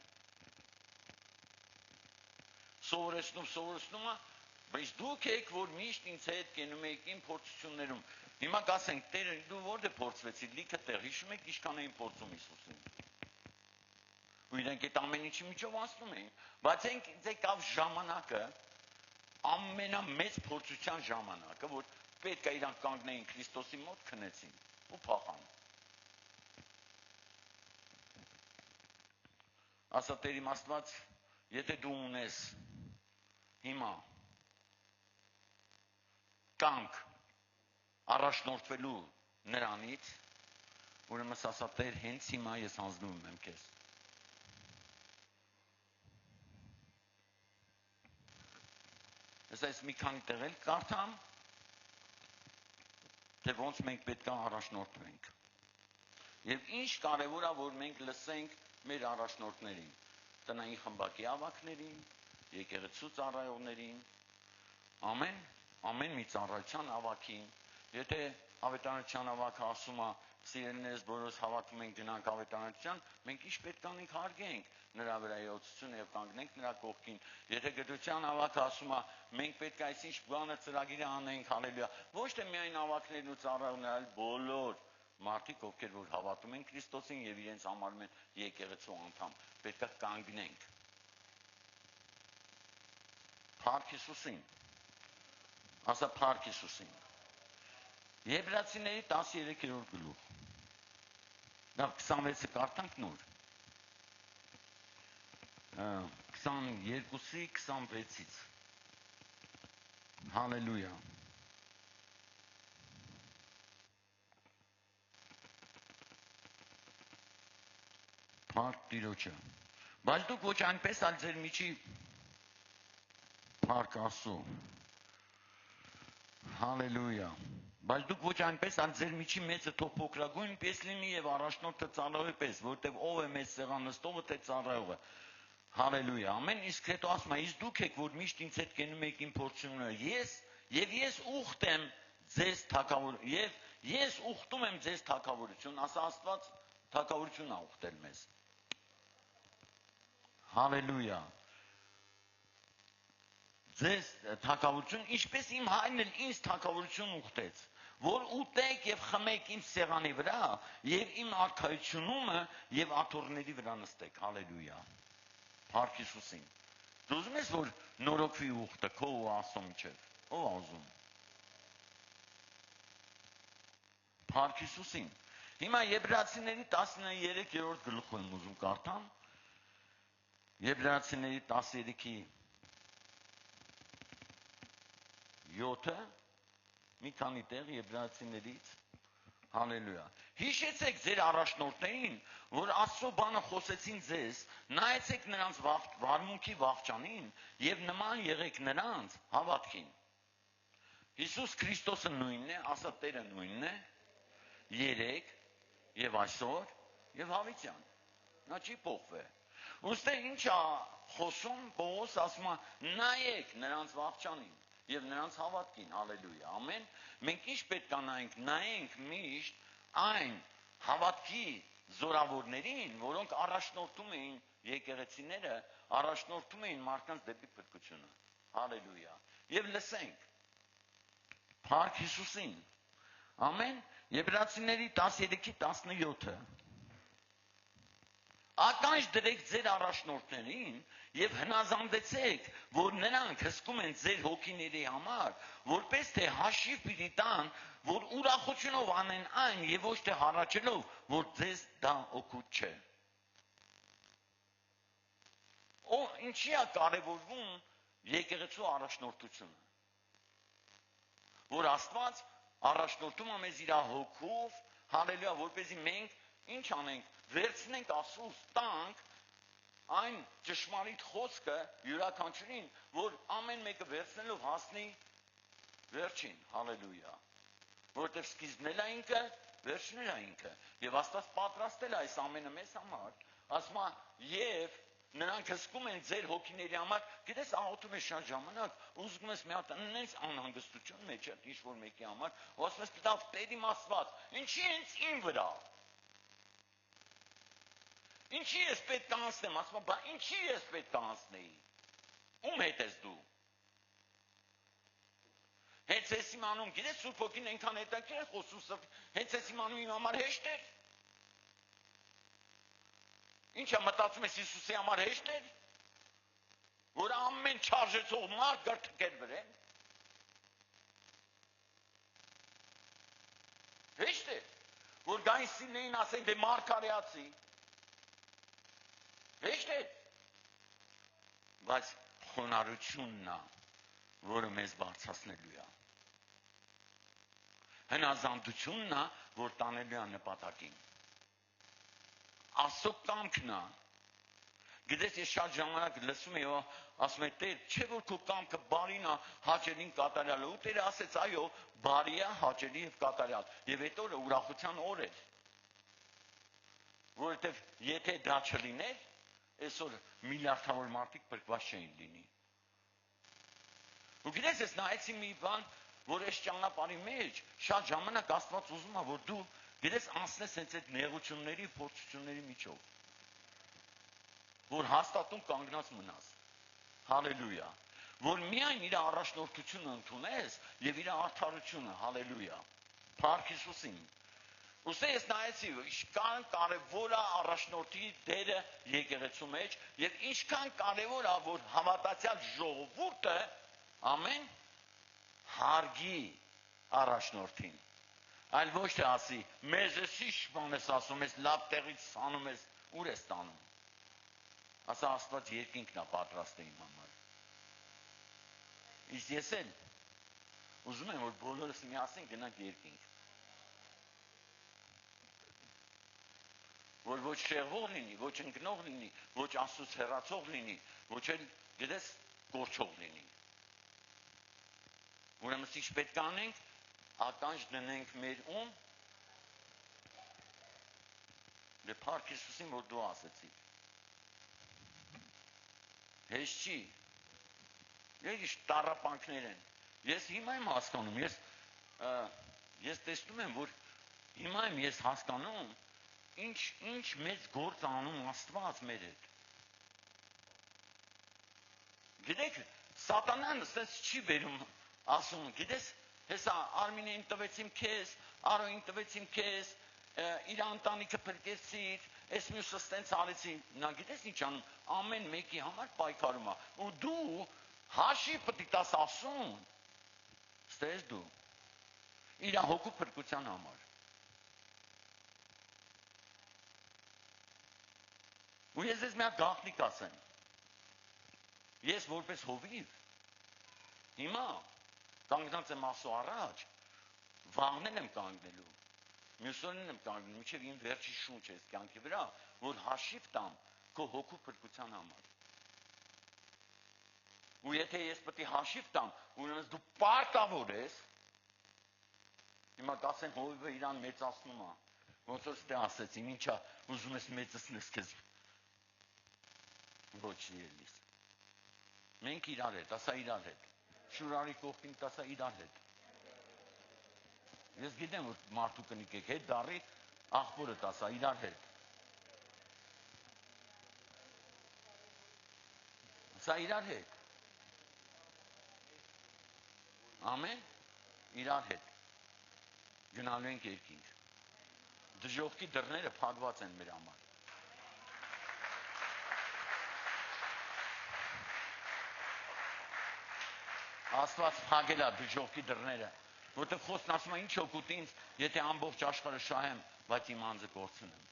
սովորեցնում է, բայց դուք եք, որ միշտ ինձ հետ կենում էիք իմ փորձություններում, հիմա կասենք, Տեր, դու որտե փորձվեցիր, լիքը տեղ, հիշում եք ինչքան էին փորձում Հիսուսին, ու իրենք այդ ամեն ինչի միջով անցնում էին, բայց եկավ ժամանակը, ամենամեծ փորձության ժամանակը, որ պետք է իրանք կանգնեին Քրիստոսի մոտ, քնեցին ու փախան։ Ասա Տեր իմ Աստված, եթե դու ունես հիմա կանգ առաջնորդվելու նրանից, ուրեմն ասա Տեր, հենց հիմա ես հանձնում եմ քեզ։ Ես մի քանի տեղ էլ կարդամ, թե ոնց մենք պետք է առաջնորդվենք։ Եվ ինչ կարևոր է, որ մենք լսենք մեր առաջնորդներին, տնային խմբակի ավակներին, եկեղեցու ծառայողներին, ամեն մի ծառայության ավակին, եթե ավետարանության ավակը ասում է, սիրելիներս բոլորս հավաքվում ենք գնանք ավետարանության, մենք ինչ պետք է անենք հարգենք նրա վրա եոցությունը եւ կանգնենք նրա կողքին։ Եթե գիտության ավակը ասում է, մենք պետք է այսինչ բանը ծրագիրը անենք, հալելույա, ոչ թե միայն ավակներն ու ծառայողները, այլ բոլոր մարդիկ, ովքեր որ հավատում են Քրիստոսին եւ իրենց համարում են եկեղեցու անդամ, պետք է կանգնենք։ Փառք Հիսուսին։ ասա Փառք Հիսուսին։ Եբրացիների 13-րդ գլուխ։ Դա 26-ը կարդանք նոր։ 22-ի 26-ից։ Հալելույա։ Փառք Տիրոջը։ Բայց դուք ոչ այնպես ալ ձեր միջի Փառք Աստծո։ Հալելույա։ Բայց դուք ոչ այնպես ալ ձեր միջի մեծը թող փոքրագույն պես լինի եւ առաջնորդը ծառայողի պես, որտեւ ով է մեծ սեղանստողը թե ծառայողը։ Հալելույա։ Ամեն իսկ հետո ասում է, իսկ դուք եք, որ միշտ ինձ հետ կենում եք իմ փորձությունները։ Ես ուխտեմ ձեզ թագավոր ես ուխտում եմ ձեզ թագավորություն, ասա Աստված թագավորություն ա ուխտել մեզ։ Հալելույա։ Ձեզ թագավորություն, ինչպես իմ հայրն էլ ինձ թագավորություն ուխտեց, որ ուտեք եւ խմեք իմ սեղանի վրա եւ իմ արքայությունումը եւ աթոռների վրա նստեք։ Հալելույա։ Փառք Հիսուսին։ Դու ուզում ես, որ նորոգվի ուխտը քո ու Աստծո միջեւ։ Ո՞վ է ուզում։ Փառք Հիսուսին։ Հիմա Եբրացիների 13-րդ գլուխը եմ ուզում կարդամ։ Եբրացիների 13-ի 7-ը մի քանի տեղ Եբրացիներից Հալելույա։ Հիշեցեք ձեր առաջնորդներին, որ Աստծո բանը խոսեցին ձեզ, նայեցեք նրանց վարմունքի վախճանին եւ նման եղեք նրանց հավատքին։ Հիսուս Քրիստոսը նույնն է, ասա Տերը նույնն է, երեք եւ այսօր եւ հավիտյան։ Նա չի փոխվել։ Ոստե ինչ է խոսում Պողոս ասում է նայեք նրանց վախճանին եւ նրանց հավատքին, հալելույա, ամեն։ Մենք ինչ պետք է նայենք միշտ այն հավատքի զորավորներին, որոնք առաջնորդում էին եկեղեցիները, առաջնորդում էին մարդկանց դեպի փրկությունը, հալելույա, եւ լսենք Փառք Հիսուսին, ամեն։ Եբրացիների 13-17-ը Ականջ դրեք ձեր առաջնորդներին եւ հնազանդեցեք, որ նրանք հսկում են ձեր հոգիների համար, որպես թե հաշիվ պիտի տան, որ ուրախությունով անեն այն եւ ոչ թե հառաչելով, որ ձեզ դա օգուտ չէ։ Ինչի է կարևորվում եկեղեցու առաջնորդությունը։ Որ Աստված առաջնորդում է մեզ իր հոգով, հալելույա, որպեսզի մենք ինչ անենք, վերցնենք Աստծուց, տանք այն ճշմարիտ խոսքը յուրաքանչյուրին, որ ամեն մեկը վերցնելով հասնի վերջին, հալելույա, որովհետև սկիզբն էլ է ինքը, վերջն էլ է ինքը, եւ Աստված պատրաստել է այս ամենը մեզ համար, ասում է, եւ նրանք հսկում են ձեր հոգիների համար, գիտես աղոթում ես շատ ժամանակ, ուզում ես մի հատ այնպես անհանգստություն մեջ է ինչ-որ մեկի համար, ու ասում ես դավ Տեր իմ Աստված, ինչի հենց իմ վրա։ Ինչի ես պետք է անցնեմ, ասում եմ, բա ինչի ես պետք է անցնեի։ Ում հետ ես դու։ Հենց ես իմանում, գիտես Սուրբ Հոգին այնքան հետաքրքիր է խոսում, հենց ես իմանում իմ համար հեշտ էր։ Ինչ է մտածում ես Հիսուսի համար հեշտ էր, որ ամեն չարժեցող մարդ գրթքեր վրեն։ Հեշտ է, որ գային սիրնեին ասեն դե մարգարեացի։ Հեշտ է, բայց խոնարհությունն է, որը մեզ բարձրացնելու է։ Հնազանդությունն է, որ տանելու է նպատակին։ Աստծո կամքն է։ Գիտես ես շատ ժամանակ լսում եմ եւ ասում եմ Տեր, չէ՞ որ քո կամքը բարին է, հաճելին կատարյալ է։ Ու Տերը ասեց այո, բարի է, հաճելի եւ կատարյալ։ Եվ այդ օրը ուրախության օր էր։ Որովհետեւ եթե դա չլիներ, այսօր միլիարդավոր մարդիկ փրկված չէին լինի։ Ու գիտես ես նայեցի մի բան, որ այս ճանապարհի մեջ շատ ժամանակ Աստված ուզում է, որ դու գիտես անցնես հենց այդ նեղությունների, փորձությունների միջով, որ հաստատուն կանգնած մնաս, հալելույա, որ միայն իր առաջնորդությունը ընդունես և իր արդարությունը, հալելույա, Փառք Հիսուսին, ուստի ես նայեցի, ինչքան կարևոր է առաջնորդի դերը եկեղեցու մեջ և ինչքան կարևոր է, որ հավատացյալ ժողովուրդը, ամեն, հարգի առաջնորդին, այլ ոչ թե ասի, մեզ էսի շպան ես ասում, ես լավ տեղից սանում ես, ուր ես տանում, ասա Աստված երկինքն է պատրաստ է իմ համար, իսկ ես էլ ուզում եմ, որ բոլորս միասին գնանք երկինք, որ ոչ շեղվող լինի, ոչ ընկնող լինի, ոչ Աստծուց հեռացող լինի, ոչ էլ գիտես կորչող լինի, ուրեմն ինչ պետք է անենք, ականջ դնենք մեր ում, դե Փառք Հիսուսին, որ դու ասեցիր, հեշտ չի, եկիշ տառապանքներ են, ես հիմա եմ հասկանում, ես տեսնում եմ, որ հիմա եմ ես հասկանում, ինչ մեծ գործ անում Աստված մեր հետ, գիտեք, սատանան սենց չի բերում, ասում, գիտես, հեսա Արմինեին տվեցիմ քեզ, Արոյին տվեցիմ քեզ, իր ընտանիքը փրկեցիր, այս մյուսը ստենց արեցի, նա գիտես ինչ անում, ամեն մեկի համար պայքարում է, ու դու հաշիվ պետք է տաս ասում, ստես դու, իր հոգու փրկության համար, ու ես ես մի հատ գաղտնիք ասեմ, ես որպես հովիվ, հիմա կանգնած եմ Աստծո առաջ, վաղնել եմ կանգնելու, մյուս օրերին եմ կանգնելու, մինչև իմ վերջի շունչը ես կյանքի վրա, որ հաշիվ տամ քո հոգու փրկության համար։ Ու եթե ես պետք է հաշիվ տամ, ուրեմն դու պարտավոր ես, հիմա կասեն հովիվը իրան մեծացնում է, ոնց որ ստե ասեցին, ինչա ուզում ես մեծացնես քեզ, ոչ ելիս։ Մենք իրար հետ, ասա իրար հետ, շուրարի կողքին ասա իրար հետ։ Ես գիտեմ, որ մարդու կնիկեք հետ դարի, աղբորը ասա իրար հետ։ Ասա իրար հետ։ Ամեն, իրար հետ։ Գնալու ենք երկինք։ Դժոխքի դռները փակված են մեր համար։ Աստված փակել է դժոխքի դռները, որտեղ խոսքն ասում է ինչ օգուտ ինձ, եթե ամբողջ աշխարհը շահեմ, բայց իմ անձը կորցնեմ։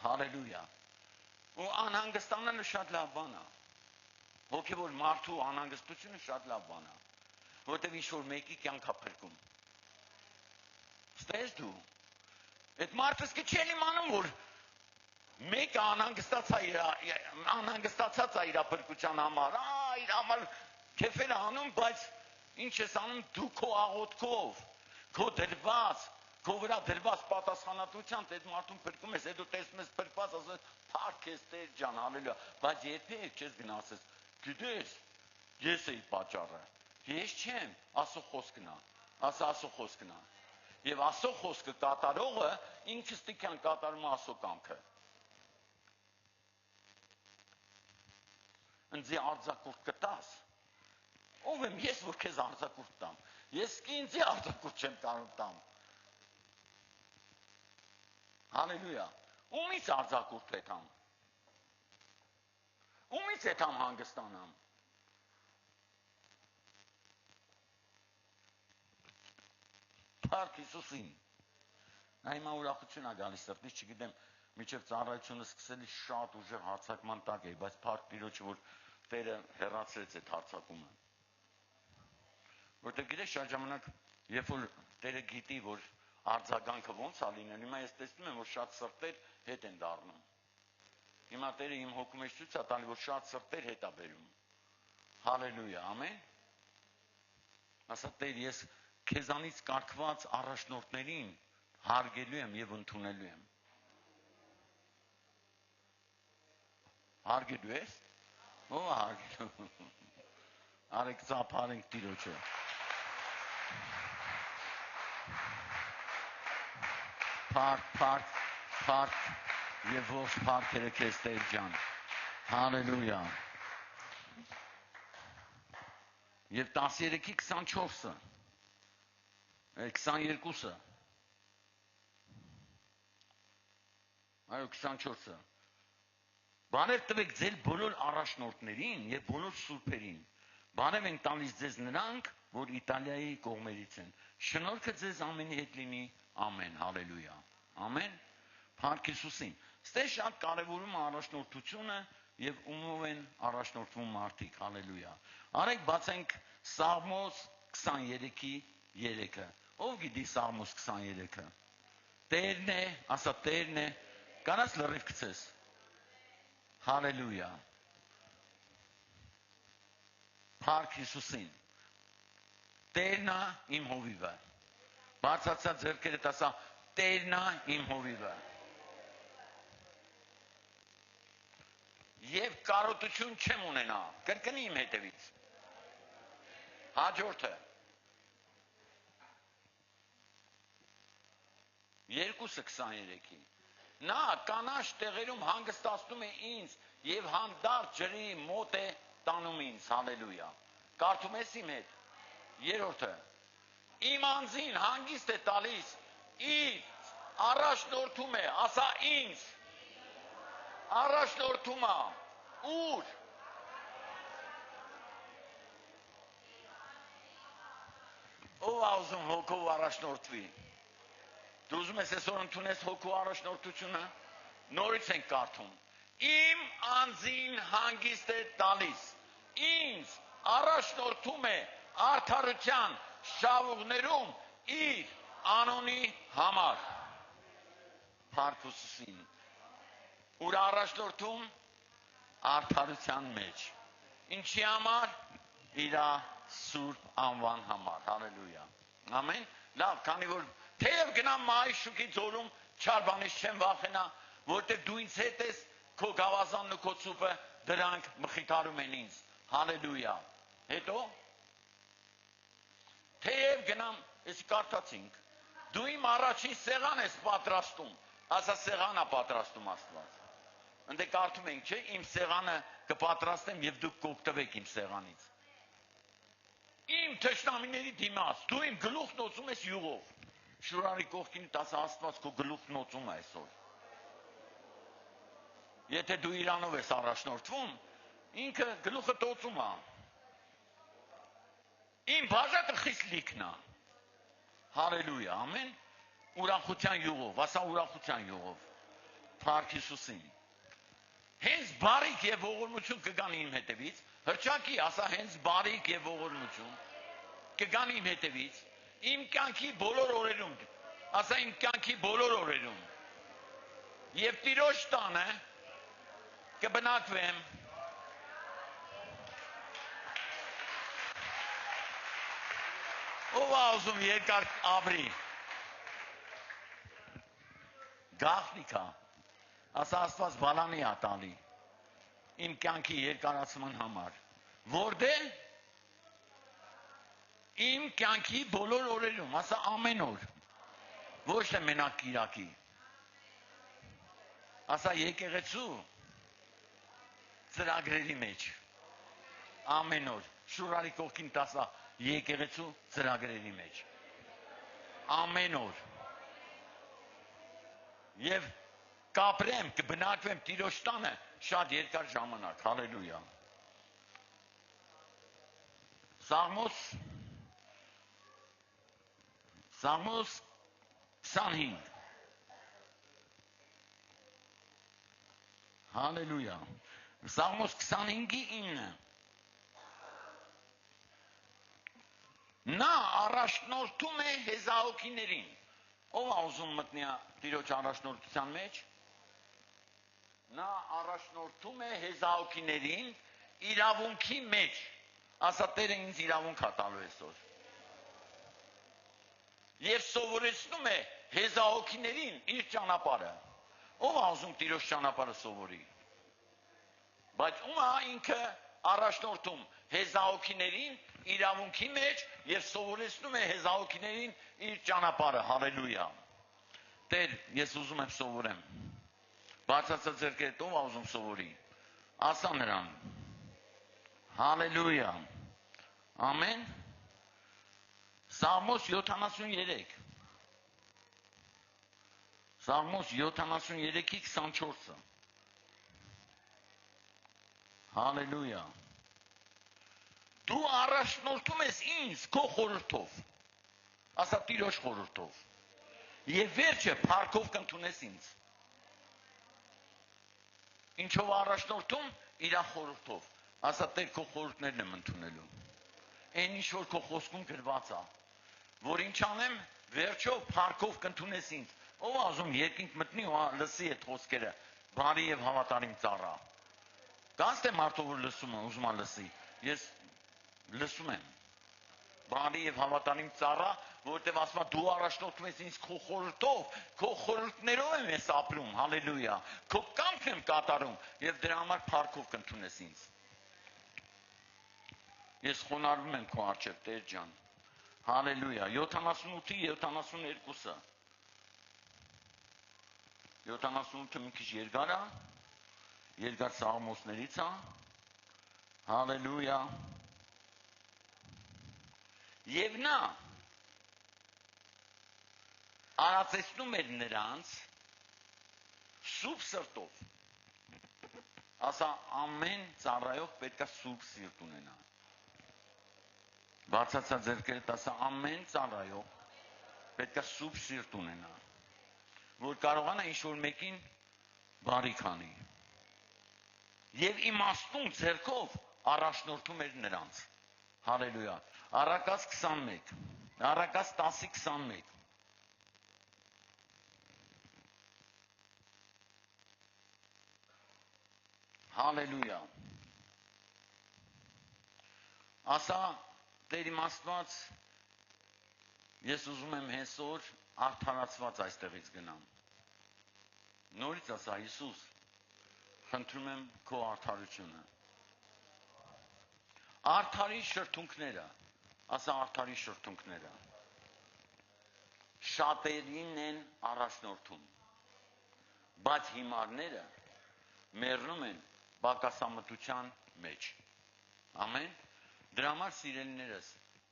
Հալելույա։ Ու անհանգստանալը շատ լավ բան է։ Հոգևոր մարդու անհանգստությունը շատ լավ բան է, որտեղ ինչ որ մեկի կյանք է փրկում։ Ստես դու։ Այդ մարդը չէ իմանում, որ մեկը անհանգստացած է իր փրկության համար, իր համար քեֆեր անում, բայց ինչ ես անում դու քո աղոթքով, քո դրված, քո վրա դրված պատասխանատվությամբ այդ մարդուն փրկում ես, հետո տեսնում ես փրկված, ասում ես փառք քեզ Տեր ջան, հալելույա, բայց երբեք չես գնացես, գիտես, ես էի պատճառը, ես չեմ, Աստծո խոսքն է, Աստծո խոսքն է, եւ Աստծո խոսքը կատարողը ինքը ստիքան կատարում է Աստծո կամքը։ Ինձ արձակուրդ կտաս, ով եմ ես, որ քեզ արձակուրդ տամ, ես ինձ արձակուրդ չեմ կարող տամ, հալելույա, ումից արձակուրդ հետամ, ումից հետամ հանգստանամ, Փառք Հիսուսին, նա հիմա ուրախություն է գալիս սրտից, չգիտեմ, մինչև ծառայությունը սկսելի շատ ուժեղ հարձակման տակ էի, բայց փառք Տիրոջը, որ Տերը հեռացրեց այդ հարձակումը։ Որտեղ գիտես շատ ժամանակ, երբ որ Տերը գիտի, որ արձագանքը ոնց է լինել, հիմա ես տեսնում եմ, որ շատ սրտեր հետ են դառնում։ Հիմա Տերը իմ հոգու մեջ ցույց է տալի, որ շատ սրտեր հետ է բերում։ Հալելույա, ամեն։ Ասա Տեր, ես քեզանից կարգված առաջնորդներին հարգելու եմ եւ ընդունելու եմ։ Հարգելու ես։ Ո՞վ է հարգելու։ Արեք ծափարենք Տիրոջը։ Փառք եւ ողջ փառքերը քեզ Տեր ջան։ Հալելույա։ Եվ 13-ի 24-ը 22-ը այո 24-ը Բարև տվեք ձեր բոլոր առաջնորդներին եւ բոլոր սուրբերին։ Բարև ենք տալիս ձեզ նրանք, որ Իտալիայի կողմերից են։ Շնորհքը ձեզ ամենի հետ լինի։ Ամեն, հալելույա։ Ամեն։ Փառք Հիսուսին։ Ստե շատ կարևորում է առաջնորդությունը եւ ումով են առաջնորդվում մարդիկ, հալելույա։ Արեք բացենք Սաղմոս 23-ի 3-ը։ Ով գիտի Սաղմոս 23-ը։ Տերն է, ասա Տերն է, կարաս լրիվ գցես։ Հալելույա։ Փառք Հիսուսին։ Տերն է իմ հովիվը։ Բացացած ձեռքերդ ասա Տերն է իմ հովիվը։ Եվ կարոտություն չեմ ունենա, կրկնի իմ հետևից։ Հաջորդը։ 2:23-ի։ Նա կանաչ տեղերում հանգստացնում է ինձ եւ հանդարտ ջրի մոտ է տանում ինձ, հալելույա։ Կարդում ես իմ հետ։ 3-ը։ Իմ անձին հանգիստ է տալիս, ինձ առաջնորդում է, ասա ինձ։ Առաջնորդում է, ուր։ Ով ուզում հոգով առաջնորդվի։ Դու ուզում ես այսօր ընդունես հոգու առաջնորդությունը, նորից ենք կարդում։ Իմ անձին հանգիստ է տալիս, ինձ առաջնորդում է արդարության շավուղներում իր անոնի համար։ Փառք Հիսուսին։ Ուր առաջնորդում արդարության մեջ։ Ինչի համար։ Իր սուրբ անվան համար։ Հալելույա։ Ամեն։ Լավ, քանի որ թեև գնամ մահի շուքի ձորում, չար բանից չեմ վախենա, որտեղ դու ինձ հետ ես, քո գավազանն ու քո ծուպը դրանք մխիթարում են ինձ։ Հալելույա։ Հետո թեև գնամ, ես կարդացինք, դու իմ առաջին սեղան ես պատրաստում, ասա սեղանա պատրաստում Աստված։ Ընդ կարդում ենք, չէ, իմ սեղանը կպատրաստեմ եւ դուք կօգտվեք իմ սեղանից։ Իմ թշնամիների դիմաց, դու իմ գլուխն օծում ես յուղով։ Շուրարի կողքին տաս Աստված քո գլուխն օծում է այսօր։ Եթե դու իրանով ես առաջնորդվում, ինքը գլուխը օծում է։ Իմ բաժակը խիստ լիքն է։ Հալելույա, ամեն։ Ուրախության յուղով, ասա ուրախության յուղով։ Փառք Հիսուսին։ Հենց բարիք եւ ողորմություն կգան իմ հետևից, հրճակի, ասա հենց բարիք եւ ողորմություն կգան իմ հետևից, իմ կյանքի բոլոր օրերում, ասա իմ կյանքի բոլոր օրերում, եւ Տիրոջ տանը կբնակվեմ, ով ուզում երկար ապրի, գաղտնիքա, ասա Աստված բալանի է տալի, իմ կյանքի երկարացման համար, որտեղ իմ կյանքի բոլոր օրերում, ասա ամեն օր, ոչ թե մենակ կիրակի, ասա եկեղեցու ծրագրերի մեջ, ամեն օր, շուրարի կողքին տասա եկեղեցու ծրագրերի մեջ, ամեն օր, և կապրեմ, կբնակվեմ Տիրոջ տանը շատ երկար ժամանակ, հալելույա։ Սաղմոս 25, հալելույա, Սաղմոս 25-ի 9, նա առաջնորդում է հեզահոգիներին, ով ուզում մտնի Տիրոջ առաջնորդության մեջ, նա առաջնորդում է հեզահոգիներին իրավունքի մեջ, ասա Տերը ինձ իրավունք է տալու այսօր, և սովորեցնում է հեզահոգիներին իր ճանապարհը, ով ուզում Տիրոջ ճանապարհը սովորի, բայց ում է ինքը առաջնորդում հեզահոգիներին իրավունքի մեջ և սովորեցնում է հեզահոգիներին իր ճանապարհը, հալելույա։ Տեր, ես ուզում եմ սովորեմ, բացացած ձեռքերդ ով ուզում սովորի, ասա նրան, հալելույա, ամեն, Սաղմոս 73, Սաղմոս 73-ի 24-ը, Հալելույա։ Դու առաջնորդում ես ինձ քո խորհրդով, ասա Տիրոջ խորհրդով, եւ վերջը փառքով կընդունես ինձ։ Ինչով առաջնորդում իր խորհրդով, ասա Տեր քո խորհուրդներն եմ ընդունելու։ Այն ինչ որ քո խոսքում գրված է, որ ինչ անեմ, վերջո փառքով կընդունես ինձ։ Ով ասում երկինք մտնի ու լսի այդ խոսքերը, բարի եւ հավատարիմ ծառա։ Գանց թե մարդը որ լսում է, ուզում է լսի։ Ես լսում եմ։ Բարի եւ հավատարիմ ծառա, որովհետեւ ասում է դու առաջնորդում ես ինձ քո խորհրդով, քո խորհուրդներով եմ ես ապրում, հալելույա։ Քո կամքն եմ կատարում եւ դրա համար փառքով կընդունես ինձ։ Ես խոնարհվում եմ քո առջև, Տեր ջան։ Հալելույա, 78-ի 72-ը։ 78-ը մի քիչ երկար է, երկար սաղմոսներից է։ Հալելույա։ Եվ նա արածեցնում էր նրանց սուրբ սրտով։ Ասա ամեն ծառայող պետք է սուրբ սիրտ ունենա։ Բացացա ձեռքերդ, ասա ամեն ծառայող պետք է սուրբ սիրտ ունենա, որ կարողանա ինչ-որ մեկին բարիք անի։ Եվ իմաստուն ձեռքով առաջնորդում էր նրանց։ Հալելույա։ Առակաց 21, Առակաց 10:21։ Հալելույա։ Ասա Տեր իմ Աստված, ես ուզում եմ հեսօր արդարացված այստեղից գնամ։ Նորից ասա Հիսուս, խնդրում եմ քո արդարությունը։ Արդարի շրթունքները, ասա արդարի շրթունքները, շատերին են առաջնորդում, բայց հիմարները մեռնում են բակասամտության մեջ։ Ամեն։ Դրա համար սիրելիներս,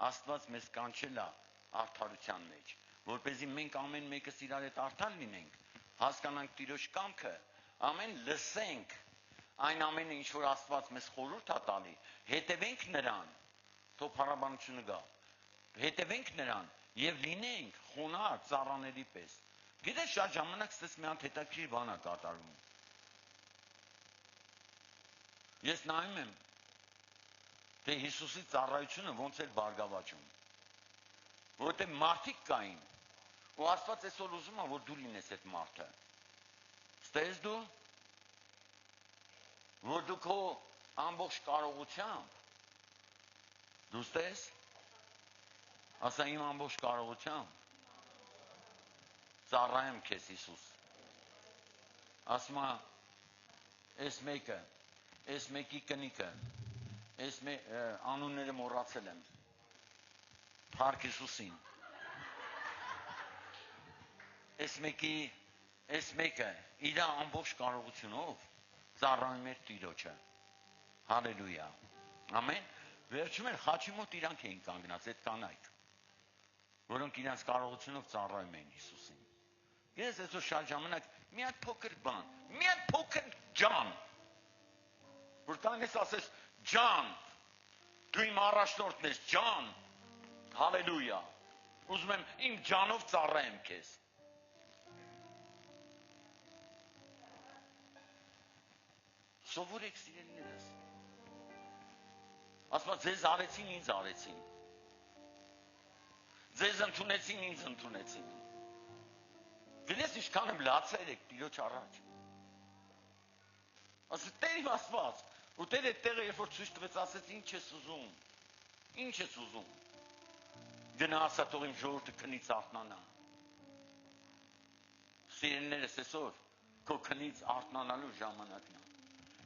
Աստված մեզ կանչել է արդարության մեջ, որպեսզի մենք ամեն մեկս իրար հետ արդար լինենք, հասկանանք Տիրոջ կամքը, ամեն լսենք այն ամենը, ինչ որ Աստված մեզ խորհուրդ է տալի, հետևենք նրան, թող փառաբանությունը գա, հետևենք նրան եւ լինենք խոնարհ ծառաների պես։ Գիտես շատ ժամանակ ստես մի հատ հետաքրքիր բան է կատարվում։ Ես նայում եմ, թե Հիսուսի ծառայությունը ոնց էր բարգավաճում, որովհետեւ մարդիկ կային, ու Աստված այսօր ուզում է, որ դու լինես այդ մարդը։ Ստես դու, որ դու քո ամբողջ կարողությամբ, դու ստես, ասա իմ ամբողջ կարողությամբ, ծառայեմ քեզ Հիսուս։ Ասում է, այս մեկը, այս մեկի կնիկը, այս անունները մոռացել եմ, Փառք Հիսուսին։ Այս մեկը իր ամբողջ կարողությունով ծառայում էր Տիրոջը։ Հալելույա։ Ամեն։ Վերջում էր խաչի մոտ իրանք էին կանգնած, այդ կանայք, որոնք իրենց կարողությունով ծառայում էին Հիսուսին։ Ես այսօր շատ ժամանակ մի հատ փոքր բան, մի հատ փոքր ջան, որ կանգնես ասես ջան, դու իմ առաջնորդն ես, ջան, հալելույա, ուզում եմ իմ ջանով ծառայեմ քեզ։ Սովորեք սիրելիներս։ Ասма ձեզ արեցին, ինձ արեցին։ Ձեզ ընդունեցին, ինձ ընդունեցին։ Գնես ինչքան եմ լացել եք Տիրոջ առաջ։ Ասա Տեր իմ Աստված, ու Տերը այդ տեղը երբ որ ցույց տվեց, ասեց ինչ ես ուզում։ Ինչ ես ուզում։ Գնա ասա թող իմ ժողովուրդը քնից արթնանա։ Սիրելիներս այսօր քո քնից արթնանալու ժամանակն է։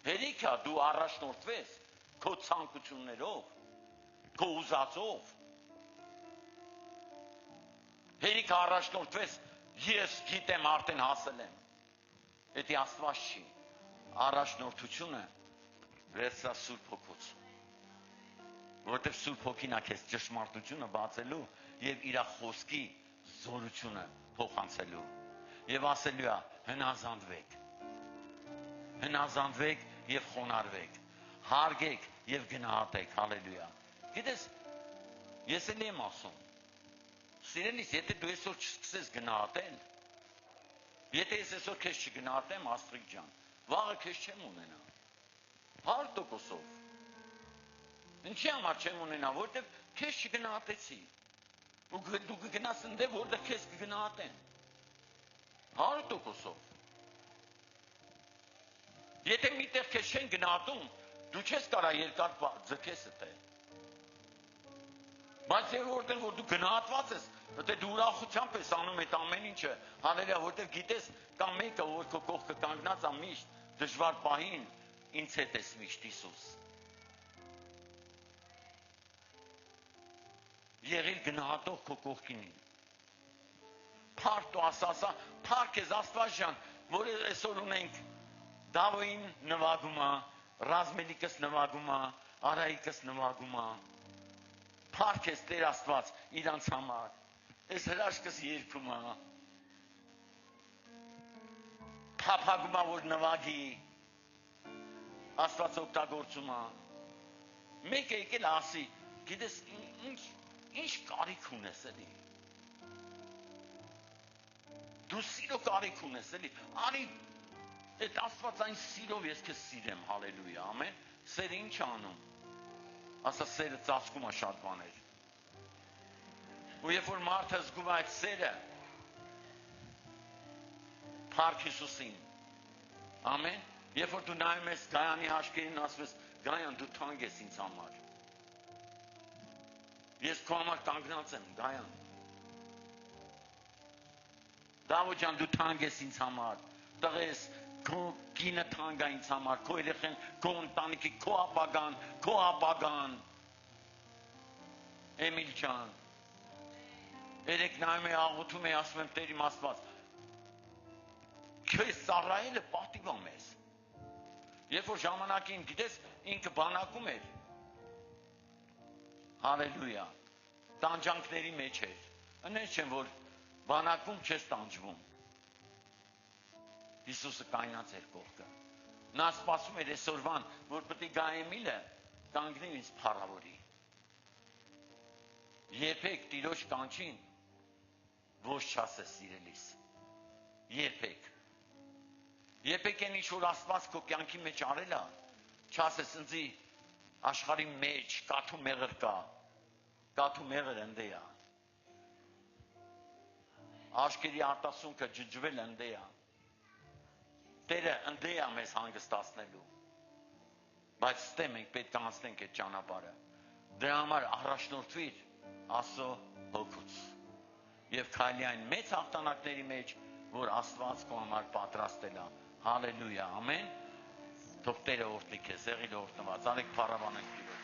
Հերիք է դու առաջնորդվես քո ցանկություններով, քո ուզածով։ Հերիք է առաջնորդվես, ես գիտեմ արդեն հասել եմ։ Դա Աստված չի։ Առաջնորդությունը վերցրա Սուրբ Հոգուց։ Որտեղ Սուրբ Հոգին է քեզ ճշմարտությունը բացելու եւ իր խոսքի զորությունը փոխանցելու։ Եվ ասելու է հնազանդվեք։ Հնազանդվեք եւ խոնարհվեք։ հարգեք եւ գնահատեք, հալելույա։ Գիտես, ես էլ եմ ասում, սիրելիս, եթե դու այսօր չսկսես գնահատել, եթե ես այսօր քեզ չգնահատեմ, Աստղիկ ջան, վաղը քեզ չեմ ունենա, 100%-ով։ Ինչի համար չեմ ունենա, որտեղ քեզ չգնահատեցի, ու դու կգնաս ընդ, որտեղ քեզ կգնահատեն, 100%-ով։ Եթե միտեղ քեզ չեն գնահատում, դու չես կարա երկար ձգես այդտեղ։ Բայց որտեղ որ դու գնահատված ես, դե դու ուրախությամբ ես անում այդ ամեն ինչը, հալելույա, որտեղ գիտես կա մեկը, որ քո կողքը կանգնած է միշտ, դժվար պահին ինձ հետ ես միշտ Հիսուս։ Եղիր գնահատող քո կողքինին։ Փառք ու ասա, փառք ես Աստված ջան, որ այսօր ունենք Դավոյին նվագում է, Ռազմելիկս նվագում է, Արայիկս նվագում է։ Փառք ես Տեր Աստված իրանց համար։ Այս հրաշքս երգում է։ Փափագում է որ նվագի։ Աստված օգտագործում է։ Մեկը եկել ասի, գիտես ինչ կարիք ունես էլի։ Դու սիրո կարիք ունես էլի։ Արի այդ Աստվածային սիրով ես քեզ սիրեմ, հալելույա, ամեն։ Սերը ինչ անում։ Ասա սերը ծածկում է շատ բաներ։ Ու երբ որ մարդը զգում է այդ սերը, փառք Հիսուսին։ Ամեն։ Երբ որ դու նայում ես Գայանի աչքերին, ասում ես, Գայան, դու թանկ ես ինձ համար։ Ես քո համար կանգնած եմ, Գայան։ Դավոյ ջան, դու թանկ ես ինձ համար։ Տղես, քո կինը թանկ է ինձ համար, քո երեխեն, քո ընտանիքի, քո ապագան։ Էմիլ ջան։ Երեք նայում է աղոթում է, ասում եմ Տեր իմ Աստված։ Քեզ ծառայելը պատիվ է մեզ։ Երբ որ ժամանակին, գիտես, ինքը բանակում էր։ Հալելույա։ Տանջանքների մեջ էր։ Ընենց չեմ, որ բանակում չես տանջվում։ Հիսուսը կայնած էր կողքը։ Նա սպասում էր այսօրվան, որ պետք է գա Էմիլը կանգնի ինձ փառավորի։ Երբեք Տիրոջ կանչին ոչ չասես սիրելիս։ Երբեք։ Երբեք են ինչ-որ Աստված քո կյանքի մեջ արել է, չասես ինձի աշխարհի մեջ կաթու մեղր կա, կաթու մեղր ընդ է։ Աշկերի արտասունքը ջջվել ընդ է։ Տերը ընդ է մեզ հանգստացնելու։ Բայց ստե մենք պետք է անցնենք այդ ճանապարհը։ Դրա համար առաջնորդվիր Աստծո հոգուց։ Եվ քայլի այն մեծ հաղթանակների մեջ, որ Աստված քո համար պատրաստել է։ Հալելույա, ամեն։ Թող Տերը օրհնի քեզ, եղիր օրհնված, արեք փառաբանենք Տիրոջ։